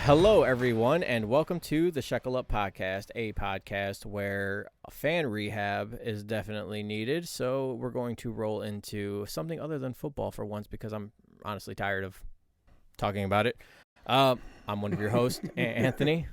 Hello, everyone, and welcome to the Shekel podcast, a podcast where a fan rehab is definitely needed. So we're going to roll into something other than football for once because I'm honestly tired of talking about it. I'm one of your hosts, Anthony.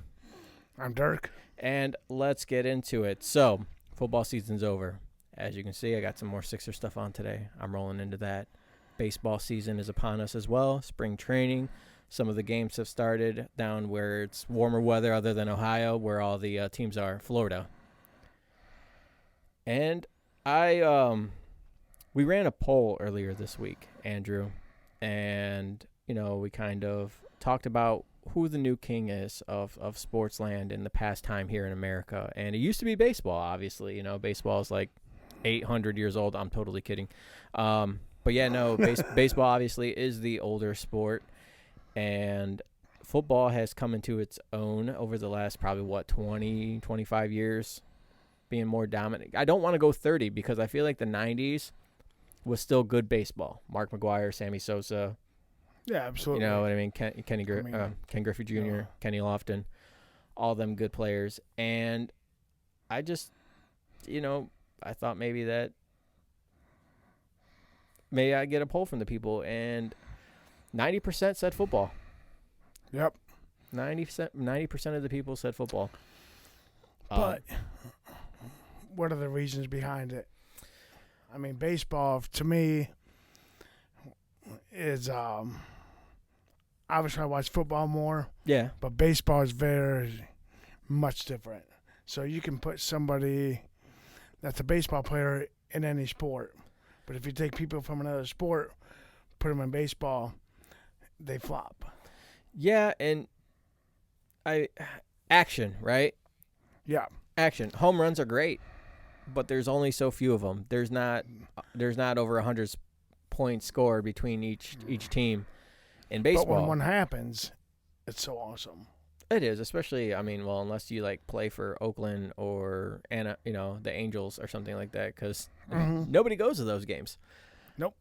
I'm Dirk. And let's get into it. So football season's over. As you can see, I got some more Sixer stuff on today. I'm rolling into that. Baseball season is upon us as well. Spring training. Some of the games have started down where it's warmer weather other than Ohio, where all the teams are, Florida. And we ran a poll earlier this week, Andrew, and, we kind of talked about who the new king is of Sportsland in the past time here in America. And it used to be baseball, obviously. Baseball is like 800 years old. I'm totally kidding. But yeah, no, baseball obviously is the older sport. And football has come into its own over the last probably, 20, 25 years, being more dominant. I don't want to go 30 because I feel like the 90s was still good baseball. Mark McGuire, Sammy Sosa. Yeah, absolutely. You know what I mean? Ken Griffey Jr., Yeah. Kenny Lofton, all them good players. And I just, I thought maybe I get a poll from the people, and 90% said football. Yep. 90% of the people said football. But what are the reasons behind it? I mean, baseball, to me, is obviously I watch football more. Yeah. But baseball is very much different. So you can put somebody that's a baseball player in any sport. But if you take people from another sport, put them in baseball, they flop. Yeah, and action, right? Yeah. Action. Home runs are great, but there's only so few of them. There's not over 100 points scored between each team in baseball. But when one happens, it's so awesome. It is, especially, unless you play for Oakland or the Angels or something like that, because nobody goes to those games. Nope.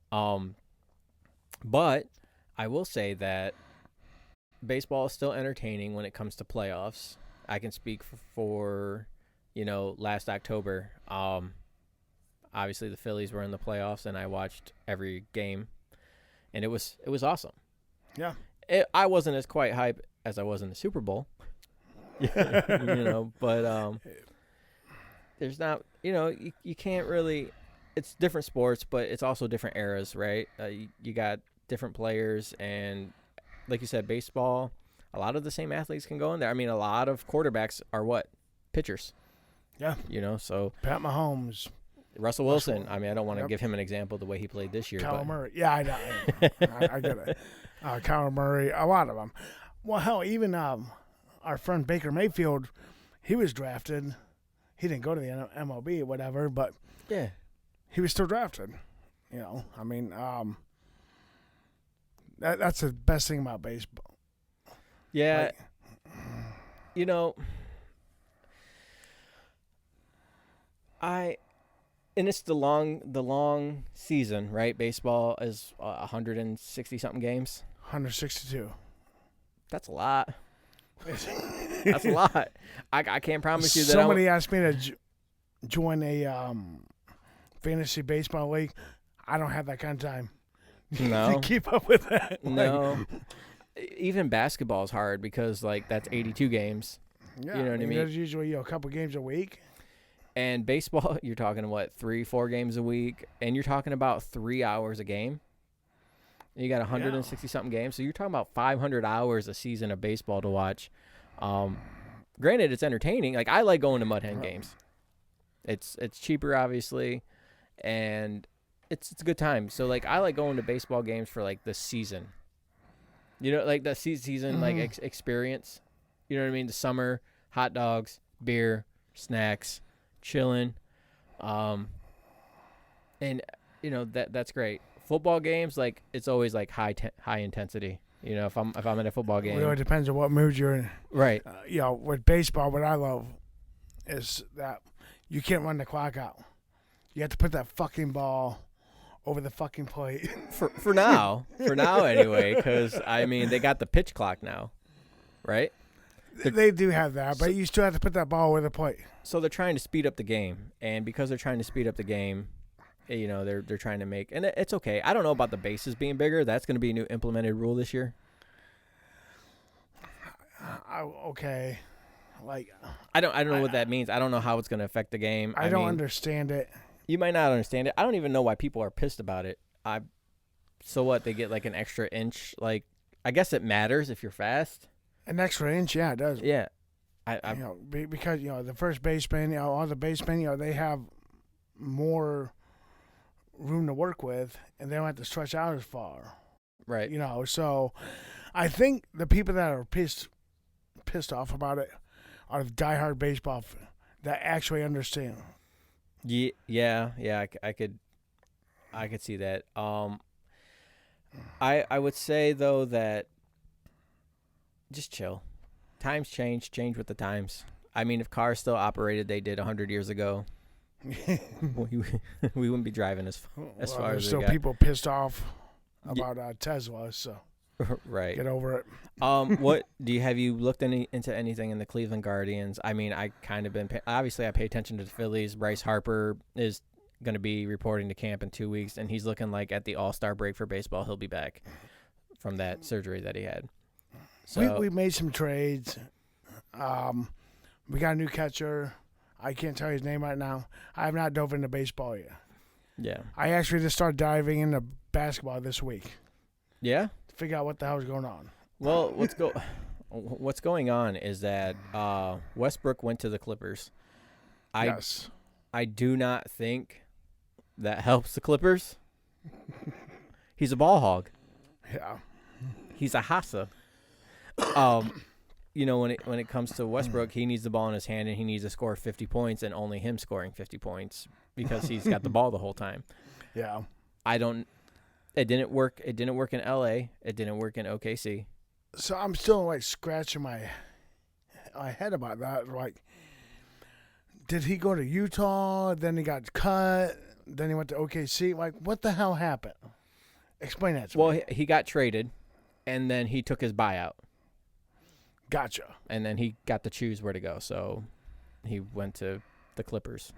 But I will say that baseball is still entertaining when it comes to playoffs. I can speak for last October. Obviously the Phillies were in the playoffs, and I watched every game, and it was awesome. Yeah. I wasn't as quite hype as I was in the Super Bowl. But there's not, you can't really. It's different sports, but it's also different eras, right? You got different players, and like you said, baseball, a lot of the same athletes can go in there. I mean, a lot of quarterbacks are pitchers. Yeah. So Pat Mahomes. Russell Wilson. I don't want to give him an example of the way he played this year. Kyler Murray. Yeah, I know. I get it. Kyler Murray, a lot of them. Well, hell, even our friend Baker Mayfield, he was drafted. He didn't go to the MLB or whatever, but yeah, he was still drafted. That's the best thing about baseball. Yeah. And it's the long season, right? Baseball is 160 something games. 162. That's a lot. That's a lot. I can't promise you that. Somebody asked me to join a fantasy baseball league. I don't have that kind of time. No. To keep up with that. No. Even basketball is hard because that's 82 games. Yeah, you know what I mean? There's usually a couple games a week. And baseball, you're talking 3-4 games a week, and you're talking about 3 hours a game. And you got 160 something games, so you're talking about 500 hours a season of baseball to watch. Granted, it's entertaining. I like going to Mud Hen games. It's cheaper, obviously, and it's a good time. So I like going to baseball games for the season. The season experience. You know what I mean? The summer, hot dogs, beer, snacks, chilling, and that's great. Football games, it's always high intensity. If I'm in a football game, it really depends on what mood you're in. Right. With baseball, what I love is that you can't run the clock out. You have to put that fucking ball over the fucking plate. For now anyway, because they got the pitch clock now. right? They do have that, but you still have to put that ball where the plate. So they're trying to speed up the game, and because they're trying to speed up the game, they're trying to make, and it's okay. I don't know about the bases being bigger. That's going to be a new implemented rule this year. Okay. Like, I don't know what that means. I don't know how it's going to affect the game. I don't understand it. You might not understand it. I don't even know why people are pissed about it. So what? They get like an extra inch. Like, I guess it matters if you're fast. An extra inch, yeah, it does. Yeah, because the first baseman, all the basemen, they have more room to work with, and they don't have to stretch out as far. Right. So I think the people that are pissed off about it are the diehard baseball that actually understand. Yeah. I could see that. I would say though that just chill. Times change with the times. I mean, if cars still operated they did 100 years ago, we wouldn't be driving as far as there's they still got. people pissed off about Tesla, so right. Get over it. What have you looked into anything in the Cleveland Guardians? I mean, I kind of obviously I pay attention to the Phillies. Bryce Harper is going to be reporting to camp in 2 weeks, and he's looking like at the All-Star break for baseball he'll be back from that surgery that he had. So we made some trades. We got a new catcher. I can't tell you his name right now. I have not dove into baseball yet. Yeah. I actually just started diving into basketball this week. Yeah? To figure out what the hell is going on. Well, what's going on is that Westbrook went to the Clippers. Yes. I do not think that helps the Clippers. He's a ball hog. Yeah. He's a hassa. When it comes to Westbrook, he needs the ball in his hand and he needs to score 50 points, and only him scoring 50 points because he's got the ball the whole time. Yeah. It didn't work. It didn't work in LA. It didn't work in OKC. So I'm still like scratching my head about that. Like, did he go to Utah? Then he got cut. Then he went to OKC. Like, what the hell happened? Explain that to me. Well, he got traded, and then he took his buyout. Gotcha. And then he got to choose where to go. So he went to the Clippers.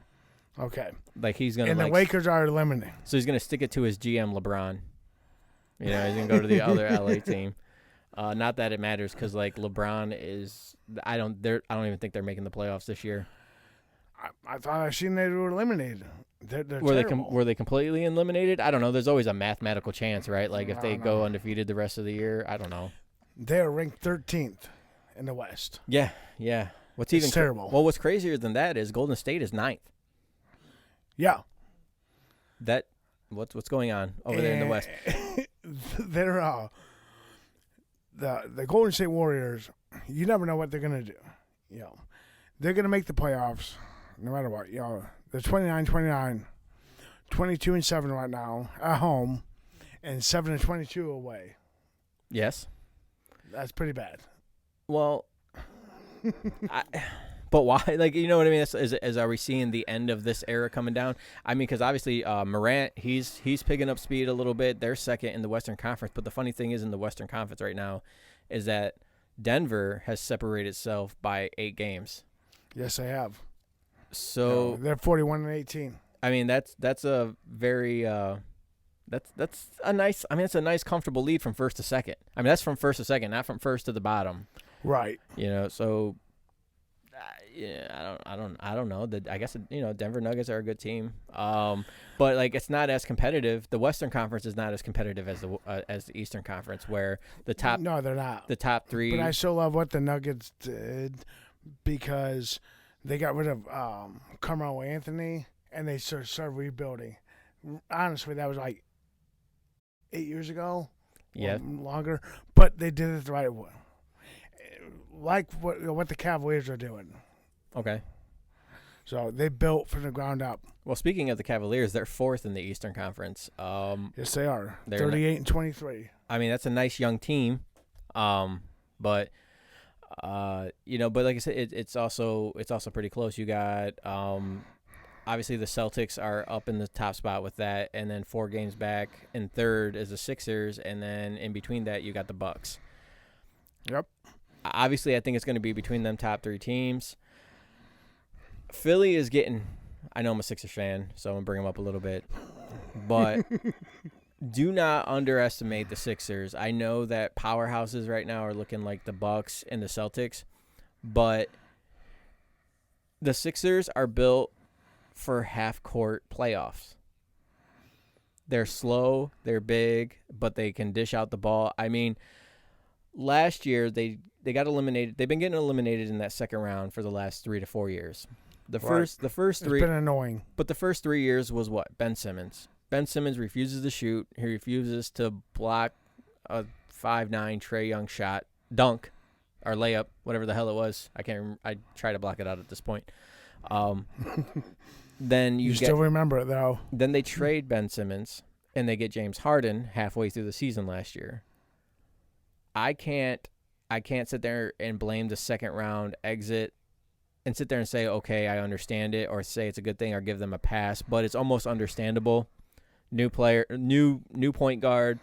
Okay. Like he's gonna. And the Lakers are eliminated. So he's gonna stick it to his GM LeBron. He's gonna go to the other LA team. Not that it matters, because like LeBron is. I don't even think they're making the playoffs this year. I thought I seen they were eliminated. They're were they completely eliminated? I don't know. There's always a mathematical chance, right? Like if they go undefeated the rest of the year, I don't know. They're ranked 13th in the West. Yeah. What's even terrible? Well, what's crazier than that is Golden State is 9th. Yeah. What's going on over there in the West? They're the Golden State Warriors. You never know what they're gonna do. They're gonna make the playoffs no matter what. They're 29-29, 22-7 right now at home, and 7-22 away. Yes. That's pretty bad. Well, but why? Like, you know what I mean? Are we seeing the end of this era coming down? I mean, because obviously Morant, he's picking up speed a little bit. They're second in the Western Conference. But the funny thing is in the Western Conference right now is that Denver has separated itself by 8 games. Yes, they have. So they're 41-18. I mean, that's a very that's a nice. I mean, it's a nice, comfortable lead from first to second. I mean, that's from first to second, not from first to the bottom. Right. So. Yeah, I don't know. I guess Denver Nuggets are a good team, but like it's not as competitive. The Western Conference is not as competitive as the Eastern Conference, where the top. No, they're not. The top 3. But I still love what the Nuggets did because they got rid of Carmelo Anthony and they started rebuilding. Honestly, that was like 8 years ago. Yeah, longer. But they did it the right way, like what the Cavaliers are doing. Okay. So they built from the ground up. Well, speaking of the Cavaliers, they're 4th in the Eastern Conference. Yes, they are. 38-23. I mean, that's a nice young team, but but like I said, it's also pretty close. You got obviously the Celtics are up in the top spot with that, and then 4 games back in 3rd is the Sixers, and then in between that you got the Bucks. Yep. obviously I think it's going to be between them top 3 teams. Philly is getting – I know I'm a Sixers fan, so I'm going to bring them up a little bit. But do not underestimate the Sixers. I know that powerhouses right now are looking like the Bucks and the Celtics, but the Sixers are built for half-court playoffs. They're slow, they're big, but they can dish out the ball. I mean, last year they got eliminated. They've been getting eliminated in that second round for the last 3 to 4 years. The first 3 it's been annoying. But the first 3 years was what? Ben Simmons. Ben Simmons refuses to shoot. He refuses to block a 5'9" Trae Young shot, dunk, or layup, whatever the hell it was. I can't remember. I try to block it out at this point. Then you still remember it though. Then they trade Ben Simmons and they get James Harden halfway through the season last year. I can't sit there and blame the second round exit and sit there and say, okay, I understand it, or say it's a good thing, or give them a pass. But it's almost understandable. New player, new point guard,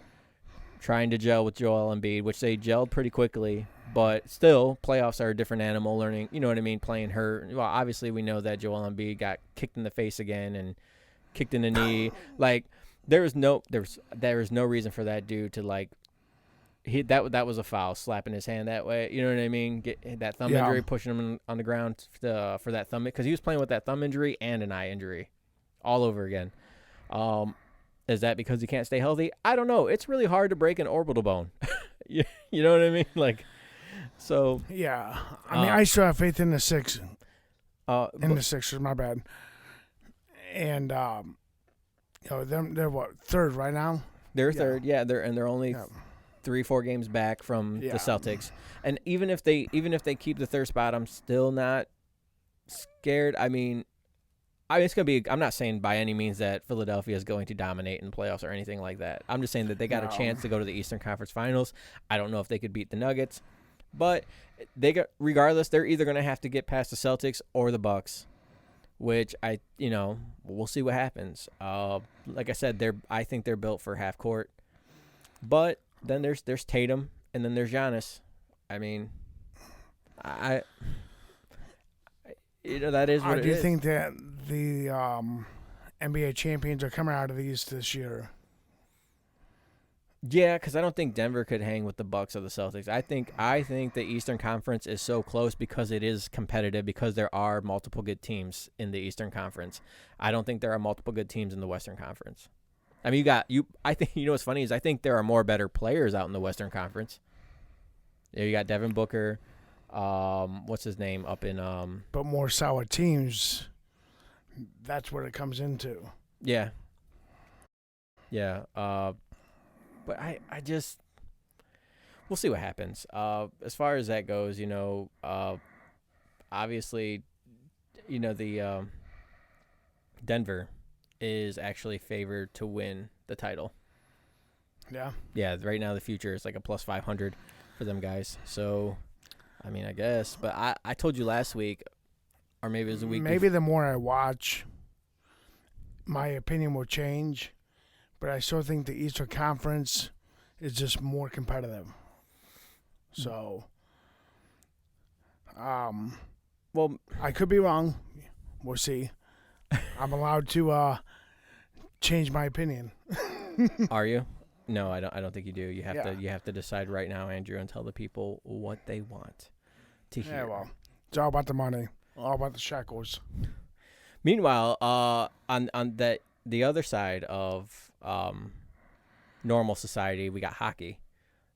trying to gel with Joel Embiid, which they gelled pretty quickly. But still, playoffs are a different animal. Learning, you know what I mean, playing hurt. Well, obviously we know that Joel Embiid got kicked in the face again and kicked in the knee. Like there is no reason for that dude to like. That was a foul, slapping his hand that way. You know what I mean? Get that thumb injury, pushing him on the ground for that thumb, because he was playing with that thumb injury and an eye injury, all over again. Is that because he can't stay healthy? I don't know. It's really hard to break an orbital bone. you know what I mean? Like, so yeah. I mean, I still have faith in the Sixers. The Sixers, my bad. And they're what, third right now? They're third, yeah. They're only 3-4 games back from the Celtics. And even if they keep the third spot, I'm still not scared. I mean, it's going to be – I'm not saying by any means that Philadelphia is going to dominate in the playoffs or anything like that. I'm just saying that they got a chance to go to the Eastern Conference Finals. I don't know if they could beat the Nuggets. But regardless, they're either going to have to get past the Celtics or the Bucks, which we'll see what happens. Like I said, I think they're built for half court. But then there's Tatum, and then there's Giannis. I mean, that is what it is. Do you think that the NBA champions are coming out of the East this year? Yeah, because I don't think Denver could hang with the Bucks or the Celtics. I think the Eastern Conference is so close because it is competitive, because there are multiple good teams in the Eastern Conference. I don't think there are multiple good teams in the Western Conference. I mean, I think what's funny is I think there are more better players out in the Western Conference. You got Devin Booker, what's his name up in but more solid teams. That's what it comes into. Yeah. Yeah. But I just we'll see what happens. As far as that goes, obviously, the Denver is actually favored to win the title. Yeah. Yeah, right now the future is like a plus 500 for them guys. So, I mean, I guess. But I told you last week, or maybe it was a week. Maybe the more I watch, my opinion will change. But I still think the Eastern Conference is just more competitive. So, well, I could be wrong. We'll see. I'm allowed to change my opinion. Are you? No, I don't think you do. You have to decide right now, Andrew, and tell the people what they want to hear. Yeah, well, it's all about the money, all about the shekels. Meanwhile, on the other side of normal society, we got hockey.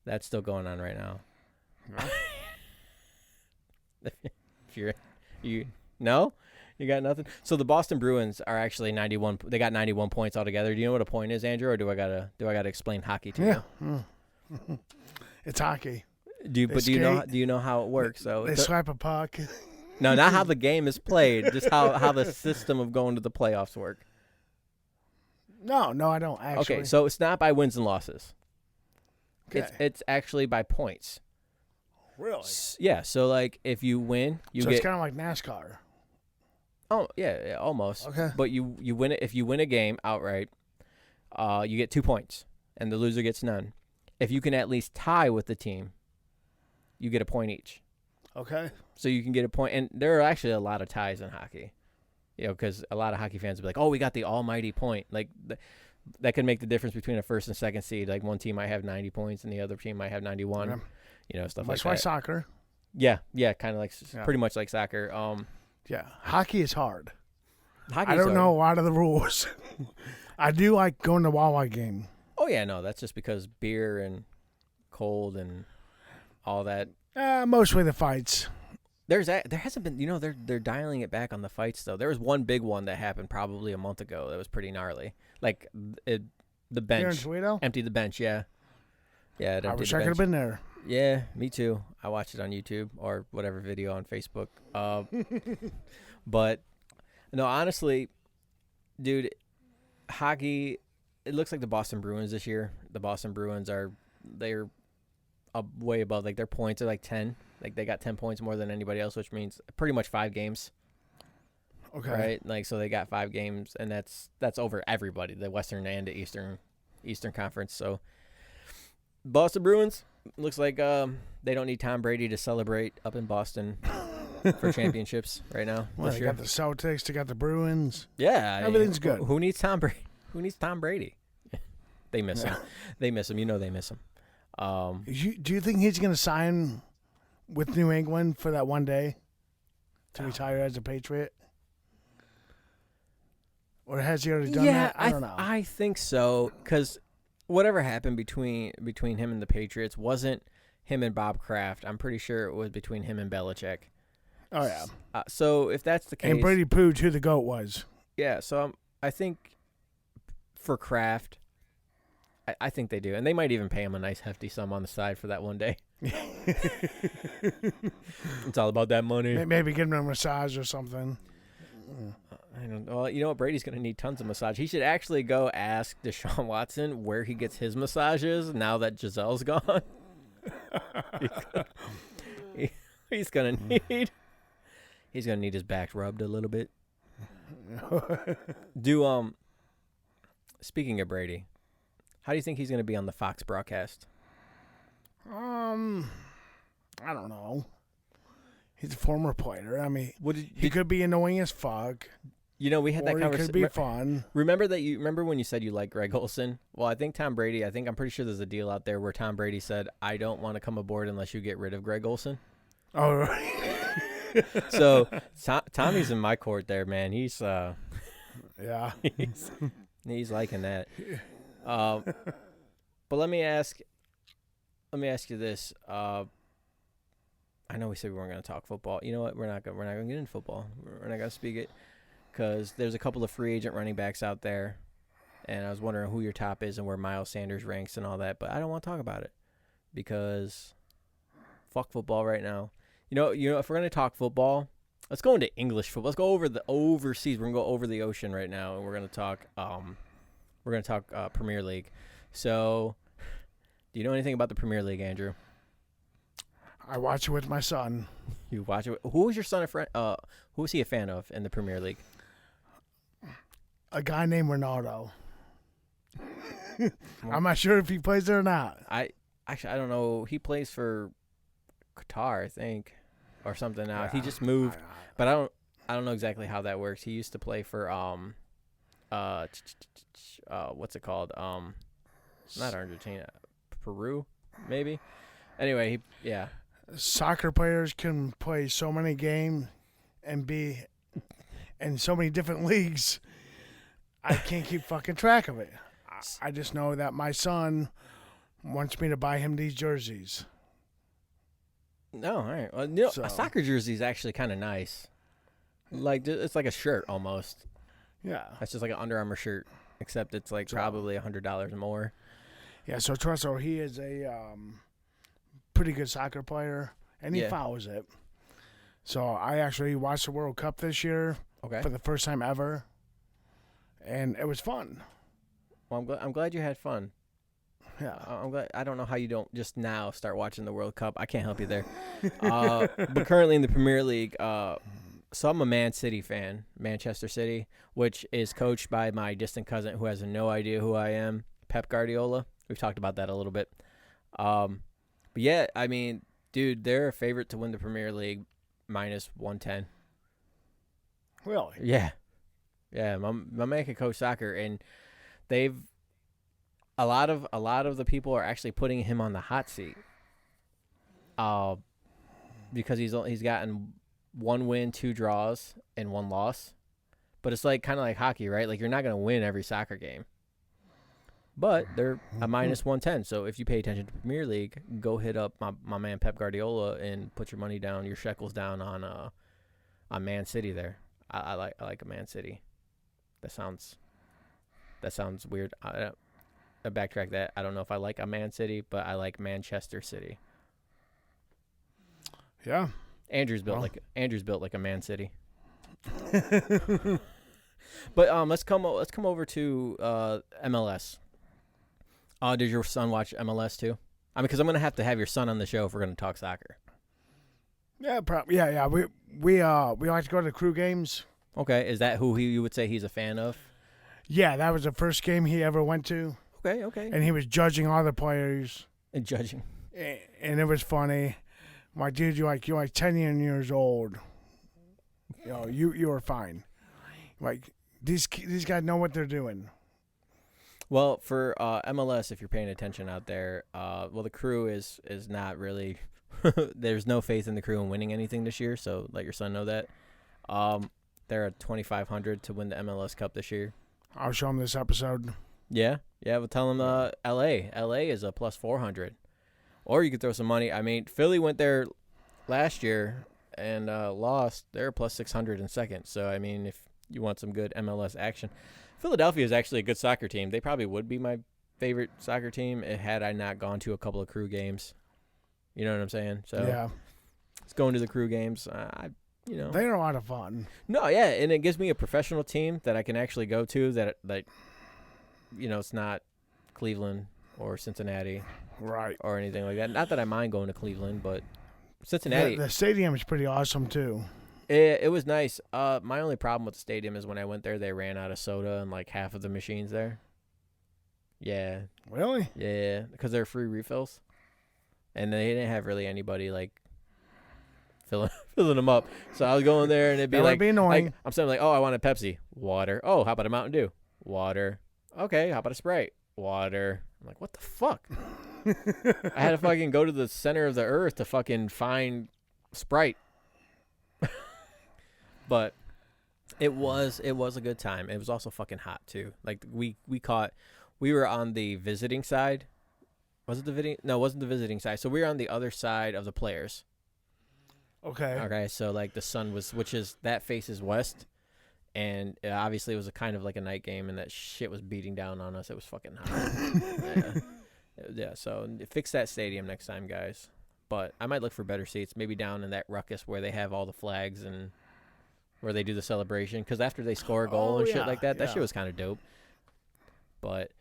That's still going on right now. No? You got nothing? So the Boston Bruins are actually 91. They got 91 points altogether. Do you know what a point is, Andrew, or do I gotta explain hockey to you? Yeah. It's hockey. Do you know how it works? So they slap a puck. No, not how the game is played, just how the system of going to the playoffs work. No, I don't actually. Okay, so it's not by wins and losses. Okay. It's actually by points. Really? Yeah, so like if you win, so it's kind of like NASCAR. Oh, yeah, almost. Okay. But you win it if you win a game outright, you get 2 points and the loser gets none. If you can at least tie with the team, you get a point each. Okay. So you can get a point, and there are actually a lot of ties in hockey. Because a lot of hockey fans will be like, "Oh, we got the almighty point." Like that could make the difference between a first and second seed. Like one team might have 90 points, and the other team might have 91. Yeah. Stuff That's like why that. soccer. Yeah, kind of like pretty much like soccer. Yeah, hockey is hard. Hockey's I don't hard. know a lot of the rules. I do like going to Wawa game. Oh yeah, no, that's just because beer and cold and all that. Mostly the fights. There hasn't been, they're dialing it back on the fights though. There was one big one that happened probably a month ago that was pretty gnarly. Like the bench. Here in Toledo? Emptied the bench, yeah. Yeah, I wish I could have been there. Yeah, me too. I watched it on YouTube or whatever video on Facebook. But no, honestly, dude, hockey, it looks like the Boston Bruins this year. The Boston Bruins they're way above, like their points are like 10. Like they got 10 points more than anybody else, which means pretty much 5 games. Okay. Right? Like so they got 5 games, and that's over everybody, the Western and the Eastern Conference. So Boston Bruins, looks like they don't need Tom Brady to celebrate up in Boston for championships right now. Well, they got the Celtics, they got the Bruins. Yeah. Everything's good. Who needs Tom Brady? Who needs Tom Brady? They miss him. They miss him. They miss him. Do you think he's going to sign with New England for that one day to retire as a Patriot? Or has he already done that? I don't know. I think so, because whatever happened between him and the Patriots wasn't him and Bob Kraft. I'm pretty sure it was between him and Belichick. Oh, yeah. So if that's the case. And Brady proved who the GOAT was. Yeah, so I think for Kraft, I think they do. And they might even pay him a nice hefty sum on the side for that one day. It's all about that money. Maybe give him a massage or something. I don't know. Well, you know what? Brady's going to need tons of massage. He should actually go ask Deshaun Watson where he gets his massages now that Giselle's gone. He's going to need his back rubbed a little bit. Speaking of Brady, how do you think he's going to be on the Fox broadcast? I don't know. He's a former player. I mean, he could be annoying as fuck. We had that conversation. It could be fun. Remember when you said you like Greg Olson? Well, I think I'm pretty sure there's a deal out there where Tom Brady said, "I don't want to come aboard unless you get rid of Greg Olson." Oh, right. So Tommy's in my court there, man. He's yeah. he's liking that. But let me ask you this. I know we said we weren't going to talk football. You know what? We're not going to get into football. We're not going to speak it because there's a couple of free agent running backs out there, and I was wondering who your top is and where Miles Sanders ranks and all that. But I don't want to talk about it because fuck football right now. You know, if we're going to talk football, let's go into English football. Let's go over the overseas. We're going to go over the ocean right now, and we're going to talk. We're going to talk Premier League. So, do you know anything about the Premier League, Andrew? I watch it with my son. You watch it. Who is your son a friend? Who is he a fan of in the Premier League? A guy named Ronaldo. I'm not sure if he plays there or not. I don't know. He plays for Qatar, I think, or something now. Yeah, he just moved, but I don't know exactly how that works. He used to play for what's it called? Not Argentina, Peru, maybe. Anyway, yeah. Soccer players can play so many games and be in so many different leagues. I can't keep fucking track of it. I just know that my son wants me to buy him these jerseys. No, all right. Well, a soccer jersey is actually kind of nice. Like it's like a shirt almost. Yeah. It's just like an Under Armour shirt, except it's like probably $100 more. Yeah. So Trusso, he is a pretty good soccer player, and he follows it. So I actually watched the World Cup this year for the first time ever, and it was fun. Well, I'm glad you had fun. Yeah, I'm glad. I don't know how you don't just now start watching the World Cup. I can't help you there. But currently in the Premier League, so I'm a Man City fan, Manchester City, which is coached by my distant cousin who has no idea who I am, Pep Guardiola. We've talked about that a little bit. But yeah, I mean, Dude, they're a favorite to win the Premier League, minus 110. Really? Yeah. Yeah, my man can coach soccer, and they've a lot of the people are actually putting him on the hot seat. Because he's gotten 1 win, 2 draws, and 1 loss. But it's like kind of like hockey, right? Like you're not going to win every soccer game. But they're a minus 110. So if you pay attention to Premier League, go hit up my man Pep Guardiola and put your money down, your shekels down on Man City there. I like a Man City. That sounds weird. I backtrack that. I don't know if I like a Man City, but I like Manchester City. Yeah. Andrew's built like a Man City. But let's come over to MLS. Did your son watch MLS too? I mean, because I'm gonna have to have your son on the show if we're gonna talk soccer. Yeah, probably. Yeah. We like to go to the Crew games. Okay, is that who you would say he's a fan of? Yeah, that was the first game he ever went to. Okay. And he was judging all the players. And judging. And it was funny. I'm like, dude, you're like 10 years old. You know, you were fine. Like these guys know what they're doing. Well, for MLS, if you're paying attention out there, the Crew is not really. There's no faith in the Crew in winning anything this year, so let your son know that. They're at 2,500 to win the MLS Cup this year. I'll show him this episode. Yeah. We'll tell him L.A. L.A. is a plus 400. Or you could throw some money. I mean, Philly went there last year and lost. They're plus 600 in second. So, I mean, if you want some good MLS action. Philadelphia is actually a good soccer team. They probably would be my favorite soccer team had I not gone to a couple of Crew games. You know what I'm saying? So, yeah. It's going to the Crew games. They're a lot of fun. No, yeah, and it gives me a professional team that I can actually go to that it's not Cleveland or Cincinnati. Right. Or anything like that. Not that I mind going to Cleveland, but Cincinnati. The stadium is pretty awesome, too. It was nice. My only problem with the stadium is when I went there, they ran out of soda and like half of the machines there. Yeah. Really? Yeah, because they're free refills. And they didn't have really anybody like filling them up. So I was going there and it'd be be annoying. I'm saying like, oh, I want a Pepsi. Water. Oh, how about a Mountain Dew? Water. Okay, how about a Sprite? Water. I'm like, what the fuck? I had to fucking go to the center of the earth to fucking find Sprite. But it was a good time. It was also fucking hot too. Like we were on the visiting side. Was it the visiting? No, it wasn't the visiting side. So we were on the other side of the players. Okay. So like the sun that faces west, and obviously it was a kind of like a night game, and that shit was beating down on us. It was fucking hot. Yeah. So fix that stadium next time, guys. But I might look for better seats, maybe down in that ruckus where they have all the flags and where they do the celebration. Because after they score a goal and shit like that, that shit was kind of dope. But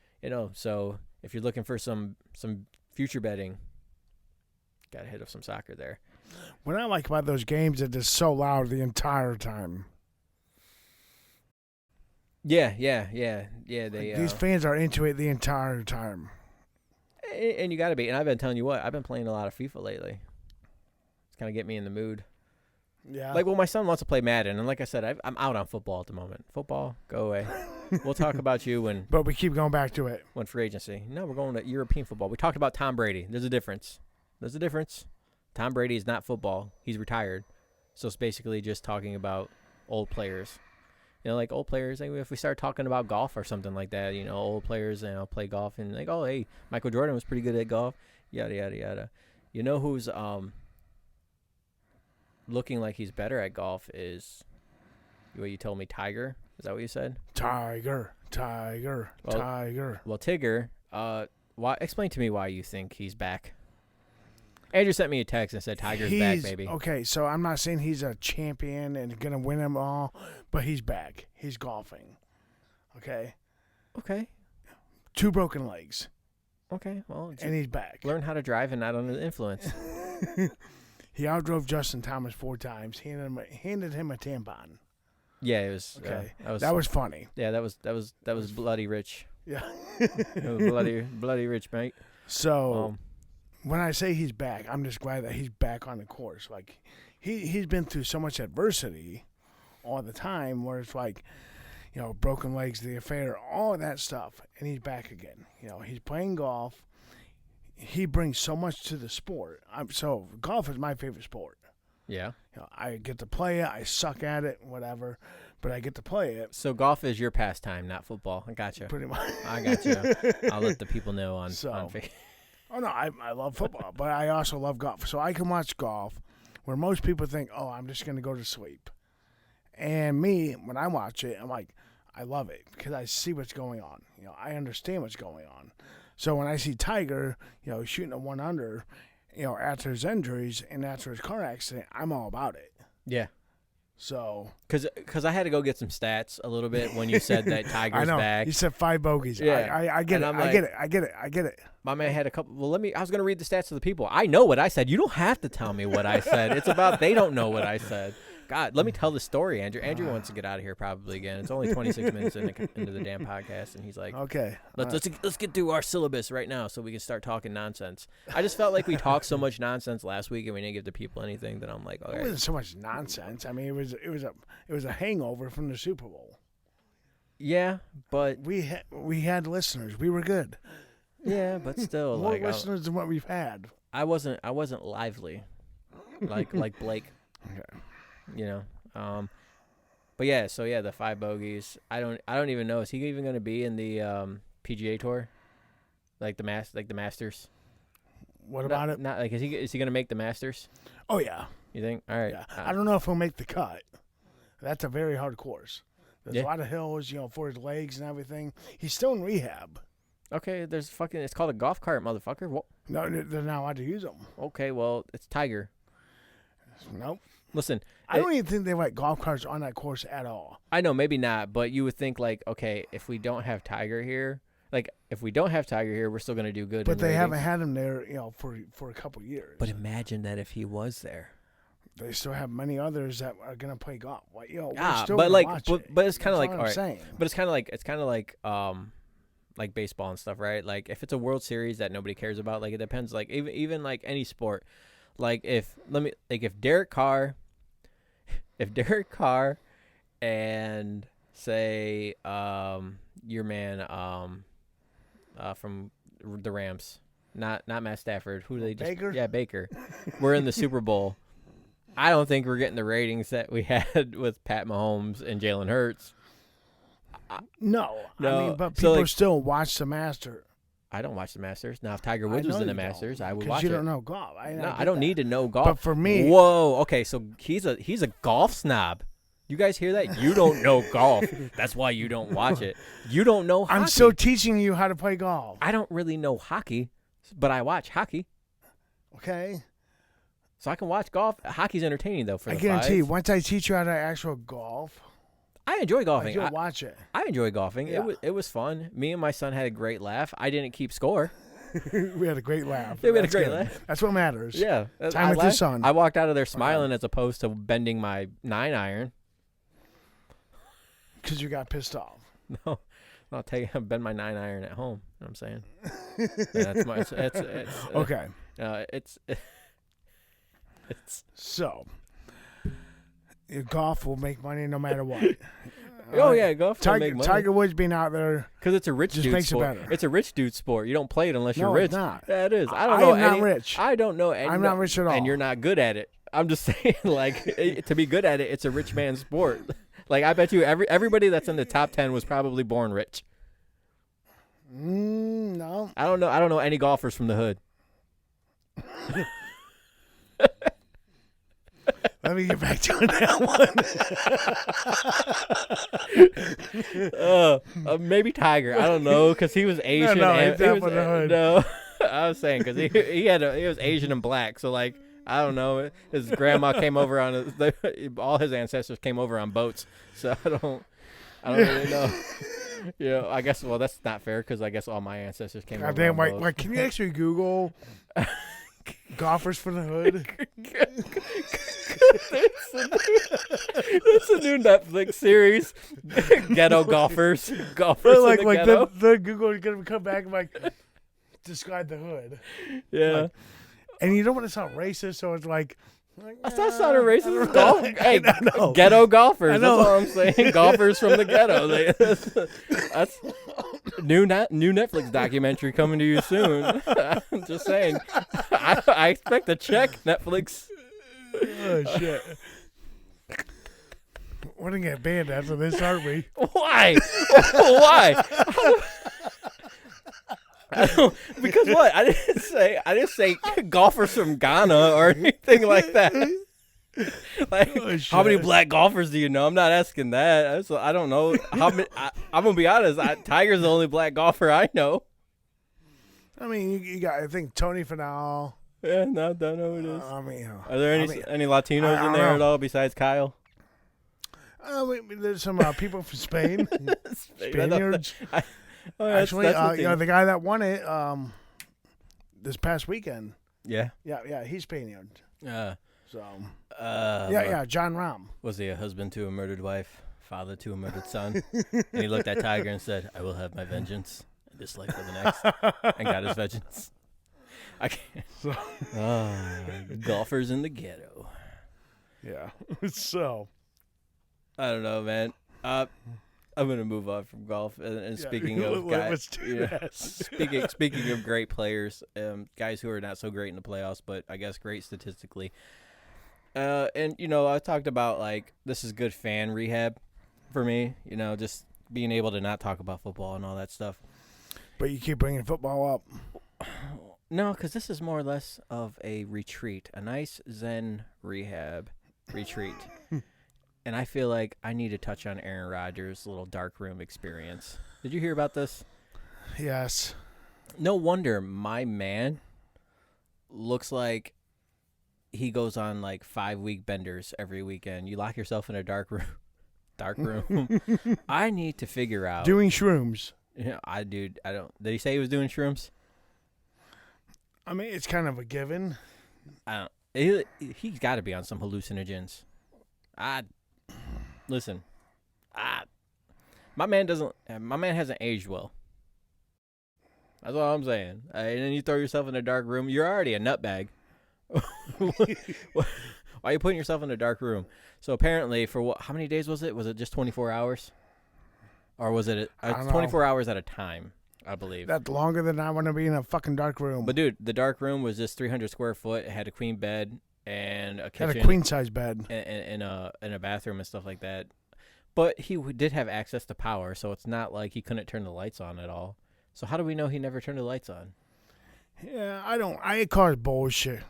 so if you're looking for some future betting, gotta hit up some soccer there. What I like about those games is it's so loud the entire time. Yeah. These fans are into it the entire time. And you got to be. And I've been telling you what, I've been playing a lot of FIFA lately. It's kind of get me in the mood. Yeah. Like, well, my son wants to play Madden. And like I said, I'm out on football at the moment. Football, go away. We'll talk about you when. But we keep going back to it. When free agency. No, we're going to European football. We talked about Tom Brady. There's a difference. Tom Brady is not football. He's retired. So it's basically just talking about old players. Like old players, like if we start talking about golf or something like that, old players, play golf and like, oh, hey, Michael Jordan was pretty good at golf, yada, yada, yada. You know who's looking like he's better at golf is what you told me, Tiger? Is that what you said? Tiger. Well, Tigger, explain to me why you think he's back. Andrew sent me a text and said Tiger's back, baby. Okay, so I'm not saying he's a champion and going to win them all, but he's back. He's golfing. Okay? 2 broken legs. Okay, well. And he's back. Learn how to drive and not under the influence. He outdrove Justin Thomas 4 times. Handed him a tampon. Yeah, it was. Okay, that was funny. Yeah, that was bloody rich. Yeah. It was bloody rich, mate. So, when I say he's back, I'm just glad that he's back on the course. Like, he's been through so much adversity all the time where it's like, broken legs, the affair, all of that stuff, and he's back again. He's playing golf. He brings so much to the sport. So golf is my favorite sport. Yeah. I get to play it. I suck at it, whatever, but I get to play it. So golf is your pastime, not football. I gotcha. Pretty much. I gotcha. I'll let the people know on Facebook. Oh, no, I love football, but I also love golf. So I can watch golf where most people think, oh, I'm just going to go to sleep. And me, when I watch it, I'm like, I love it because I see what's going on. I understand what's going on. So when I see Tiger, shooting a 1-under, after his injuries and after his car accident, I'm all about it. Yeah. So, because I had to go get some stats a little bit when you said that Tiger's I know. back. You said 5 bogeys. Yeah. I get it. I get it. My man had a couple. Well, I was going to read the stats to the people. I know what I said. You don't have to tell me what I said. It's about they don't know what I said. God, let me tell the story, Andrew. Andrew wants to get out of here probably again. It's only 26 minutes into the damn podcast, and he's like, okay, let's get through our syllabus right now so we can start talking nonsense. I just felt like we talked so much nonsense last week, and we didn't give the people anything that I'm like, okay. It wasn't so much nonsense. I mean, it was a hangover from the Super Bowl. Yeah, but we had listeners. We were good. Yeah, but still, more listeners than what we've had. I wasn't lively, like Blake. Okay. But yeah, so yeah, the 5 bogeys. I don't even know. Is he even going to be in the PGA Tour, like the Masters? What about it? Not like is he going to make the Masters? Oh yeah. You think? All right. Yeah. I don't know if he'll make the cut. That's a very hard course. There's a lot of hills, for his legs and everything. He's still in rehab. Okay, it's called a golf cart, motherfucker. What? No, they're not allowed to use them. Okay, well, it's Tiger. Nope. Listen, I don't even think they like golf carts on that course at all. I know, maybe not, but you would think like, okay, if we don't have Tiger here, we're still going to do good. But they haven't had him there, for a couple years. But imagine that if he was there. They still have many others that are going to play golf. We're but still gonna watch it. But it's kind of like, all right. Saying. But it's kind of like baseball and stuff, right? Like if it's a World Series that nobody cares about, like it depends. Like even like any sport, like if Derek Carr and say your man from the Rams, not Matt Stafford, who they just Baker? Yeah, Baker. We're in the Super Bowl. I don't think we're getting the ratings that we had with Pat Mahomes and Jalen Hurts. No. I mean, but people still watch the Masters. I don't watch the Masters. Now, if Tiger Woods was in the Masters, I would watch it. Because you don't know golf. I don't need to know golf. But for me... Whoa, okay, so he's a golf snob. You guys hear that? You don't know golf. That's why you don't watch it. You don't know hockey. I'm still teaching you how to play golf. I don't really know hockey, but I watch hockey. Okay. So I can watch golf. Hockey's entertaining, though, for the I guarantee you, fives. once I teach you how to actual golf... I enjoy golfing. You'll watch it. I enjoy golfing. Yeah. It was fun. Me and my son had a great laugh. I didn't keep score. We had a great laugh. Yeah, we had a great laugh. That's what matters. Yeah. Time with your son. I walked out of there smiling as opposed to bending my 9-iron. Because you got pissed off. No. I'll bend my 9-iron at home. You know what I'm saying? Yeah, that's my. It's okay. It's so. Your golf will make money no matter what. Yeah, golf will make money. Tiger Woods being out there because it's a rich dude makes sport. It better. It's a rich dude sport. You don't play it unless you're rich. It's not. Yeah, it is. I am not rich. I don't know. I'm not rich at all. And you're not good at it. I'm just saying, like, to be good at it, it's a rich man's sport. Like, I bet you everybody that's in the top 10 was probably born rich. No. I don't know any golfers from the hood. Let me get back to that one. Maybe Tiger. I don't know because he was Asian. No, and he's not from the hood. No, I was saying because he was Asian and black. So like I don't know. His grandma came over on all his ancestors came over on boats. So I don't really know. Yeah, I guess. Well, that's not fair because I guess all my ancestors came over on boats. Like, can you actually Google? Golfers from the hood. That's a new Netflix series. Ghetto golfers. Golfers in the ghetto. The Google is gonna come back and like describe the hood. Yeah. Like, and you don't want to sound racist, so it's like That's not sounding racist. It's golf. Hey, know. Ghetto golfers. I know. That's all I'm saying. Golfers from the ghetto. That's new Netflix documentary coming to you soon. I'm just saying. I expect a check, Netflix. Oh shit. We're gonna get banned after this, aren't we? Why? Why? Because what? I didn't say golfers from Ghana or anything like that. Like, how many black golfers do you know? I'm not asking that. I don't know. How many? I'm gonna be honest. Tiger's the only black golfer I know. I mean, you got. I think Tony Finau. Yeah, no, don't know who it is. I mean, are there any Latinos in there at all besides Kyle? There's some people from Spain, Spaniards. Actually, the guy that won it this past weekend. Yeah. Yeah, he's Spaniard. Yeah. So. Yeah. John Rahm. Was he a husband to a murdered wife, father to a murdered son? And he looked at Tiger and said, "I will have my vengeance in this life or the next," and got his vengeance. I can't. Golfers in the ghetto. Yeah. So. I don't know, man. I'm gonna move on from golf. And speaking of guys, speaking of great players, guys who are not so great in the playoffs, but I guess great statistically. And I talked about like this is good fan rehab for me. Just being able to not talk about football and all that stuff. But you keep bringing football up. No, because this is more or less of a retreat, a nice Zen rehab retreat. And I feel like I need to touch on Aaron Rodgers' little dark room experience. Did you hear about this? Yes. No wonder my man looks like he goes on like 5-week benders every weekend. You lock yourself in a dark room. I need to figure out. Doing shrooms. Yeah, I don't. Did he say he was doing shrooms? I mean, it's kind of a given. I don't. He's got to be on some hallucinogens. Listen, my man hasn't aged well. That's all I'm saying. And then you throw yourself in a dark room. You're already a nutbag. Why are you putting yourself in a dark room? So apparently, for how many days was it? Was it just 24 hours? Or was it 24 hours at a time, I believe? That's longer than I want to be in a fucking dark room. But, dude, the dark room was just 300 square foot. It had a queen bed. And a kitchen, had a queen size bed, and a bathroom and stuff like that. But he did have access to power, so it's not like he couldn't turn the lights on at all. So how do we know he never turned the lights on? Yeah, I call it bullshit.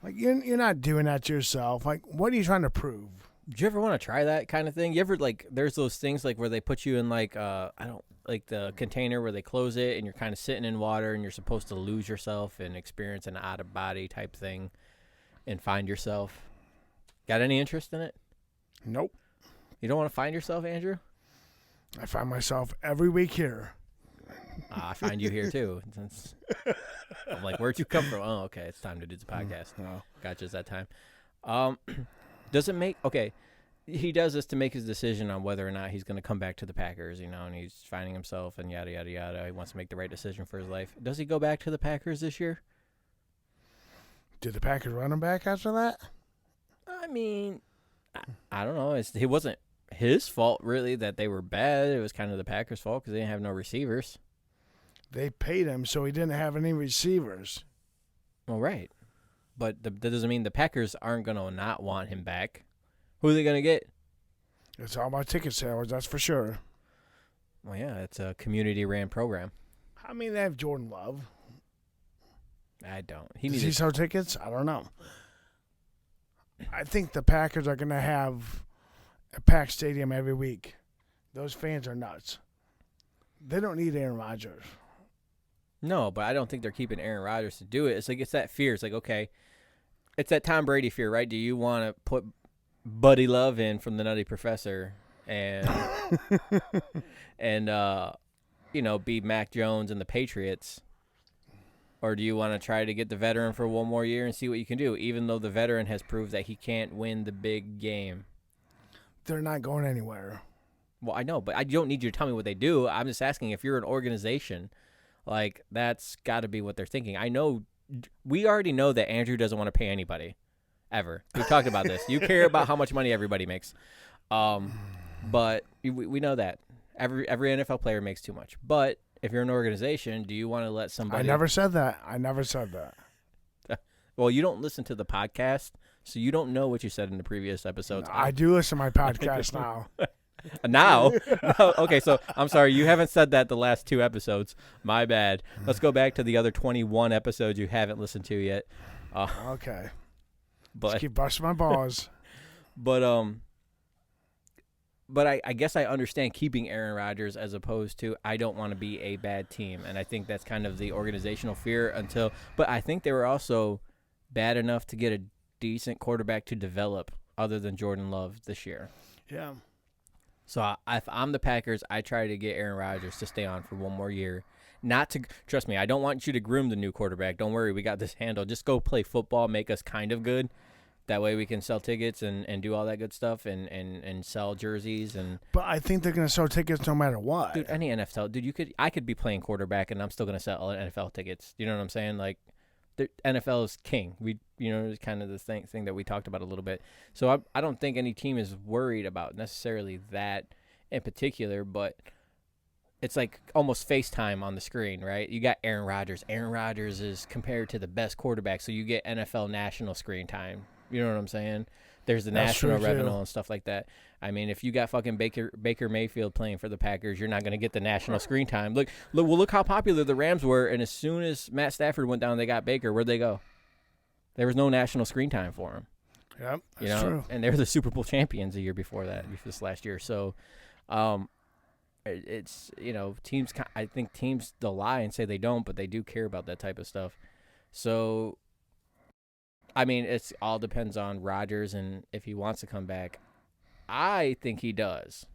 Like you're not doing that to yourself. Like, what are you trying to prove? Do you ever want to try that kind of thing? You ever there's those things like where they put you in the container where they close it and you're kind of sitting in water and you're supposed to lose yourself and experience an out of body type thing. And find yourself. Got any interest in it? Nope. You don't want to find yourself, Andrew? I find myself every week here. I find you here too. I'm like, where'd you come from? Oh, okay, it's time to do the podcast. No. Gotcha, it's that time. Does it make he does this to make his decision on whether or not he's going to come back to the Packers, and he's finding himself and yada yada yada. He wants to make the right decision for his life. Does he go back to the Packers this year? Did the Packers run him back after that? I mean, I don't know. It wasn't his fault, really, that they were bad. It was kind of the Packers' fault because they didn't have no receivers. They paid him, so he didn't have any receivers. Well, right. But that doesn't mean the Packers aren't going to not want him back. Who are they going to get? It's all about ticket sales, that's for sure. Well, yeah, it's a community-ran program. I mean, they have Jordan Love. I don't. Does he sell tickets? I don't know. I think the Packers are going to have a packed stadium every week. Those fans are nuts. They don't need Aaron Rodgers. No, but I don't think they're keeping Aaron Rodgers to do it. It's like it's that fear. It's like, okay, it's that Tom Brady fear, right? Do you want to put Buddy Love in from the Nutty Professor and be Mac Jones and the Patriots? Or do you want to try to get the veteran for one more year and see what you can do, even though the veteran has proved that he can't win the big game? They're not going anywhere. Well, I know, but I don't need you to tell me what they do. I'm just asking if you're an organization Like, that's got to be what they're thinking. I know we already know that Andrew doesn't want to pay anybody ever. We've talked about this. You care about how much money everybody makes. But we know that. Every NFL player makes too much. But if you're an organization, do you want to let somebody... I never said that. Well, you don't listen to the podcast, so you don't know what you said in the previous episodes. I do listen to my podcast now. Now? No, okay, so I'm sorry. You haven't said that the last 2 episodes. My bad. Let's go back to the other 21 episodes you haven't listened to yet. Okay. But just keep busting my balls. But I guess I understand keeping Aaron Rodgers as opposed to I don't want to be a bad team. And I think that's kind of the organizational fear but I think they were also bad enough to get a decent quarterback to develop other than Jordan Love this year. Yeah. So if I'm the Packers, I try to get Aaron Rodgers to stay on for one more year. Trust me, I don't want you to groom the new quarterback. Don't worry, we got this handled. Just go play football, make us kind of good. That way we can sell tickets and do all that good stuff and sell jerseys But I think they're gonna sell tickets no matter what. Dude, any NFL I could be playing quarterback and I'm still gonna sell NFL tickets. You know what I'm saying? Like, the NFL is king. It's kind of the thing that we talked about a little bit. So I don't think any team is worried about necessarily that in particular, but it's like almost FaceTime on the screen, right? You got Aaron Rodgers. Aaron Rodgers is compared to the best quarterback, so you get NFL national screen time. You know what I'm saying? There's the national revenue and stuff like that. I mean, if you got fucking Baker Mayfield playing for the Packers, you're not going to get the national screen time. Look how popular the Rams were, and as soon as Matt Stafford went down, they got Baker. Where'd they go? There was no national screen time for him. Yep, that's true. And they were the Super Bowl champions the year before this last year. So, it's teams. I think teams they'll lie and say they don't, but they do care about that type of stuff. So, I mean, it's all depends on Rodgers and if he wants to come back. I think he does.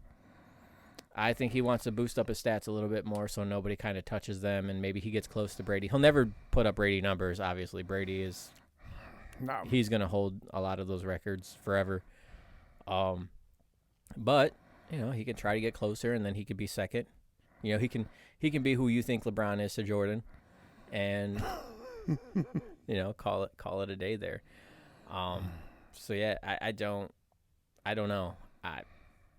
I think he wants to boost up his stats a little bit more so nobody kind of touches them, and maybe he gets close to Brady. He'll never put up Brady numbers, obviously. Brady is he's going to hold a lot of those records forever. But, he can try to get closer, and then he could be second. He can be who you think LeBron is to Jordan, and call it a day there. So yeah, I don't know.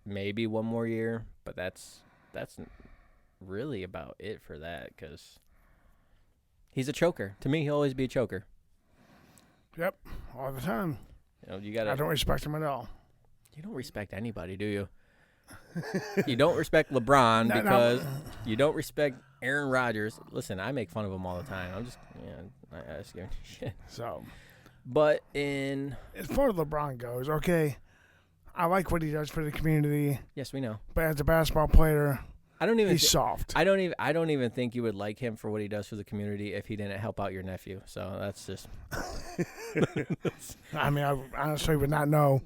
Maybe one more year, but that's really about it for that because he's a choker. To me, he'll always be a choker. Yep, all the time. You gotta. I don't respect him at all. You don't respect anybody, do you? You don't respect LeBron because you don't respect Aaron Rodgers. Listen, I make fun of him all the time. I'm just, I ask him shit. So, but as far as LeBron goes, okay, I like what he does for the community. Yes, we know. But as a basketball player, he's soft. I don't even think you would like him for what he does for the community if he didn't help out your nephew. So that's just. I mean, I honestly would not know.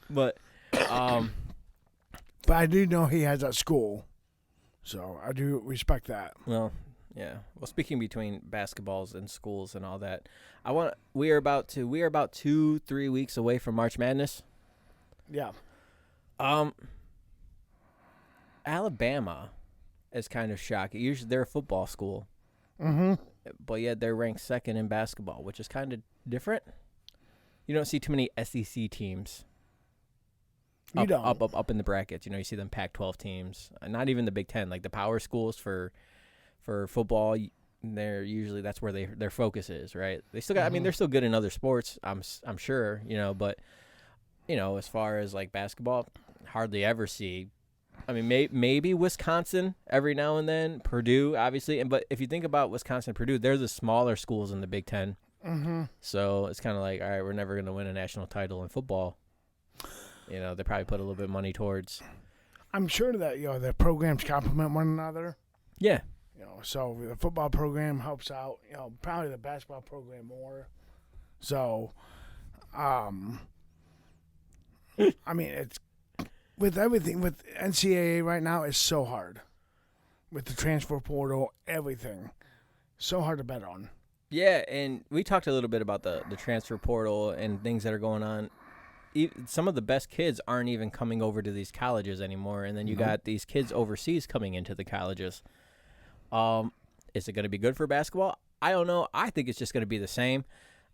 But I do know he has that school, so I do respect that. Well, yeah. Well, speaking between basketballs and schools and all that, we are about 2-3 weeks away from March Madness. Yeah. Alabama is kind of shocking. Usually they're a football school. Mm-hmm. But yet they're ranked second in basketball, which is kind of different. You don't see too many SEC teams. Up in the brackets. You see them Pac-12 teams. Not even the Big Ten. Like the power schools for football, they're usually that's where their focus is, right? They still got. I mean, they're still good in other sports. I'm sure. But as far as like basketball, hardly ever see. I mean, maybe Wisconsin every now and then. Purdue, obviously, but if you think about Wisconsin, and Purdue, they're the smaller schools in the Big Ten. Mm-hmm. So it's kind of like, all right, we're never going to win a national title in football. They probably put a little bit of money towards. I'm sure that the programs complement one another. Yeah. So the football program helps out. Probably the basketball program more. So, I mean, it's with everything with NCAA right now. It's so hard with the transfer portal, everything. So hard to bet on. Yeah, and we talked a little bit about the transfer portal and things that are going on. Some of the best kids aren't even coming over to these colleges anymore, and then you got these kids overseas coming into the colleges. Is it going to be good for basketball? I don't know. I think it's just going to be the same.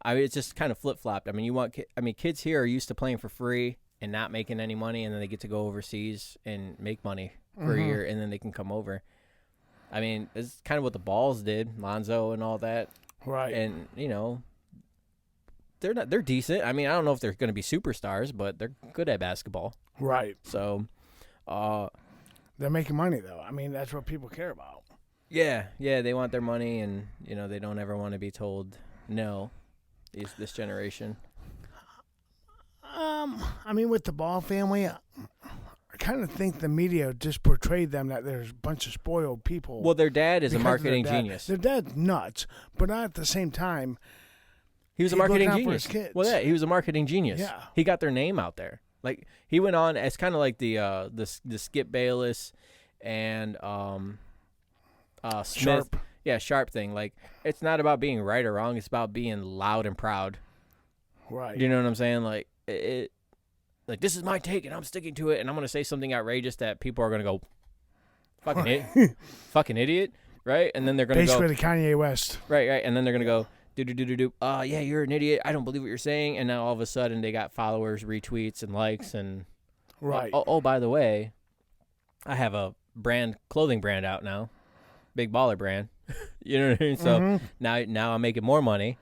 I mean, it's just kind of flip-flopped. I mean, kids here are used to playing for free and not making any money, and then they get to go overseas and make money for a year, and then they can come over. I mean, it's kind of what the Balls did, Lonzo and all that. Right. And, they're decent. I mean, I don't know if they're going to be superstars, but they're good at basketball. Right. So, they're making money, though. I mean, that's what people care about. Yeah, they want their money, and, they don't ever want to be told no, this generation. I mean, with the Ball family, I kind of think the media just portrayed them that there's a bunch of spoiled people. Well, their dad is a marketing genius. Their dad's nuts, but at the same time, he was a marketing looked out genius. for his kids. Well, yeah, he was a marketing genius. Yeah. He got their name out there. Like, he went on as kind of like the Skip Bayless and Smith. Sharp. Yeah, Sharp thing. Like, it's not about being right or wrong. It's about being loud and proud. Right. You know what I'm saying? Like, like, this is my take, and I'm sticking to it, and I'm going to say something outrageous that people are going to go, fucking idiot, right? And then they're going to go. Basically, Kanye West. Right, and then they're going to go, do. Yeah, you're an idiot. I don't believe what you're saying. And now all of a sudden they got followers, retweets, and likes, and right. Oh, by the way, I have a clothing brand out now, Big Baller brand. You know what I mean? So now I'm making more money.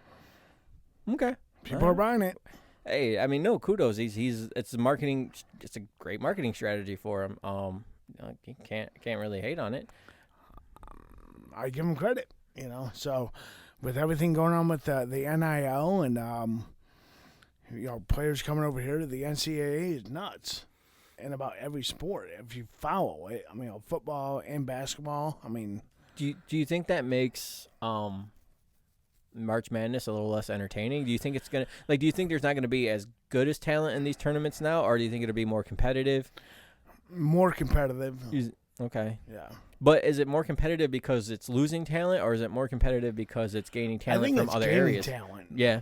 Okay, people are buying it. Hey, I mean, no, kudos. It's marketing. It's a great marketing strategy for him. You can't really hate on it. I give him credit. So. With everything going on with the NIL and players coming over here to the NCAA is nuts, and about every sport if you follow it. I mean, football and basketball. I mean, do you think that makes March Madness a little less entertaining? Do you think it's gonna do you think there's not gonna be as good as talent in these tournaments now, or do you think it'll be more competitive? More competitive. Okay. Yeah. But is it more competitive because it's losing talent, or is it more competitive because it's gaining talent from other areas? Talent. Yeah.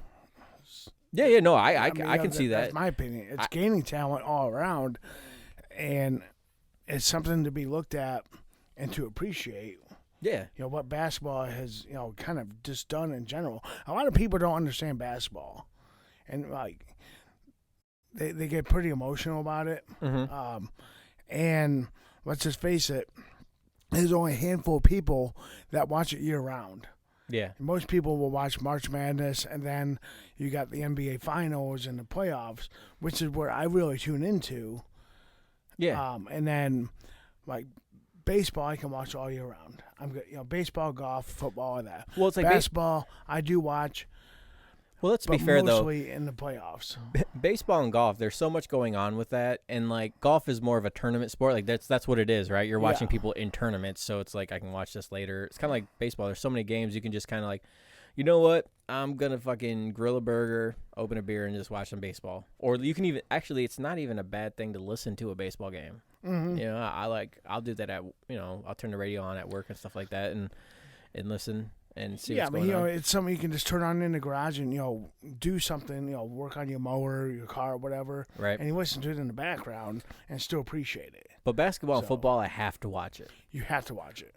Yeah. No, I can see that. That's my opinion. It's gaining talent all around, and it's something to be looked at and to appreciate. Yeah. What basketball has kind of just done in general. A lot of people don't understand basketball, and they get pretty emotional about it. Mm-hmm. And let's just face it. There's only a handful of people that watch it year-round. Yeah. Most people will watch March Madness, and then you got the NBA Finals and the playoffs, which is where I really tune into. Yeah. And then, baseball, I can watch all year round. I'm good. Baseball, golf, football, and that. Well, it's like basketball, I do watch. Well, let's be fair, though. Mostly in the playoffs. Baseball and golf, there's so much going on with that. And, golf is more of a tournament sport. That's what it is, right? You're watching people in tournaments, so it's I can watch this later. It's kind of like baseball. There's so many games you can just kind of you know what? I'm going to fucking grill a burger, open a beer, and just watch some baseball. Or you can even – actually, it's not even a bad thing to listen to a baseball game. Mm-hmm. I'll do that at – I'll turn the radio on at work and stuff like that and listen – and see what's but going on. It's something you can just turn on in the garage and do something, work on your mower, your car, whatever, right? And you listen to it in the background and still appreciate it. But basketball and football, I have to watch it. You have to watch it.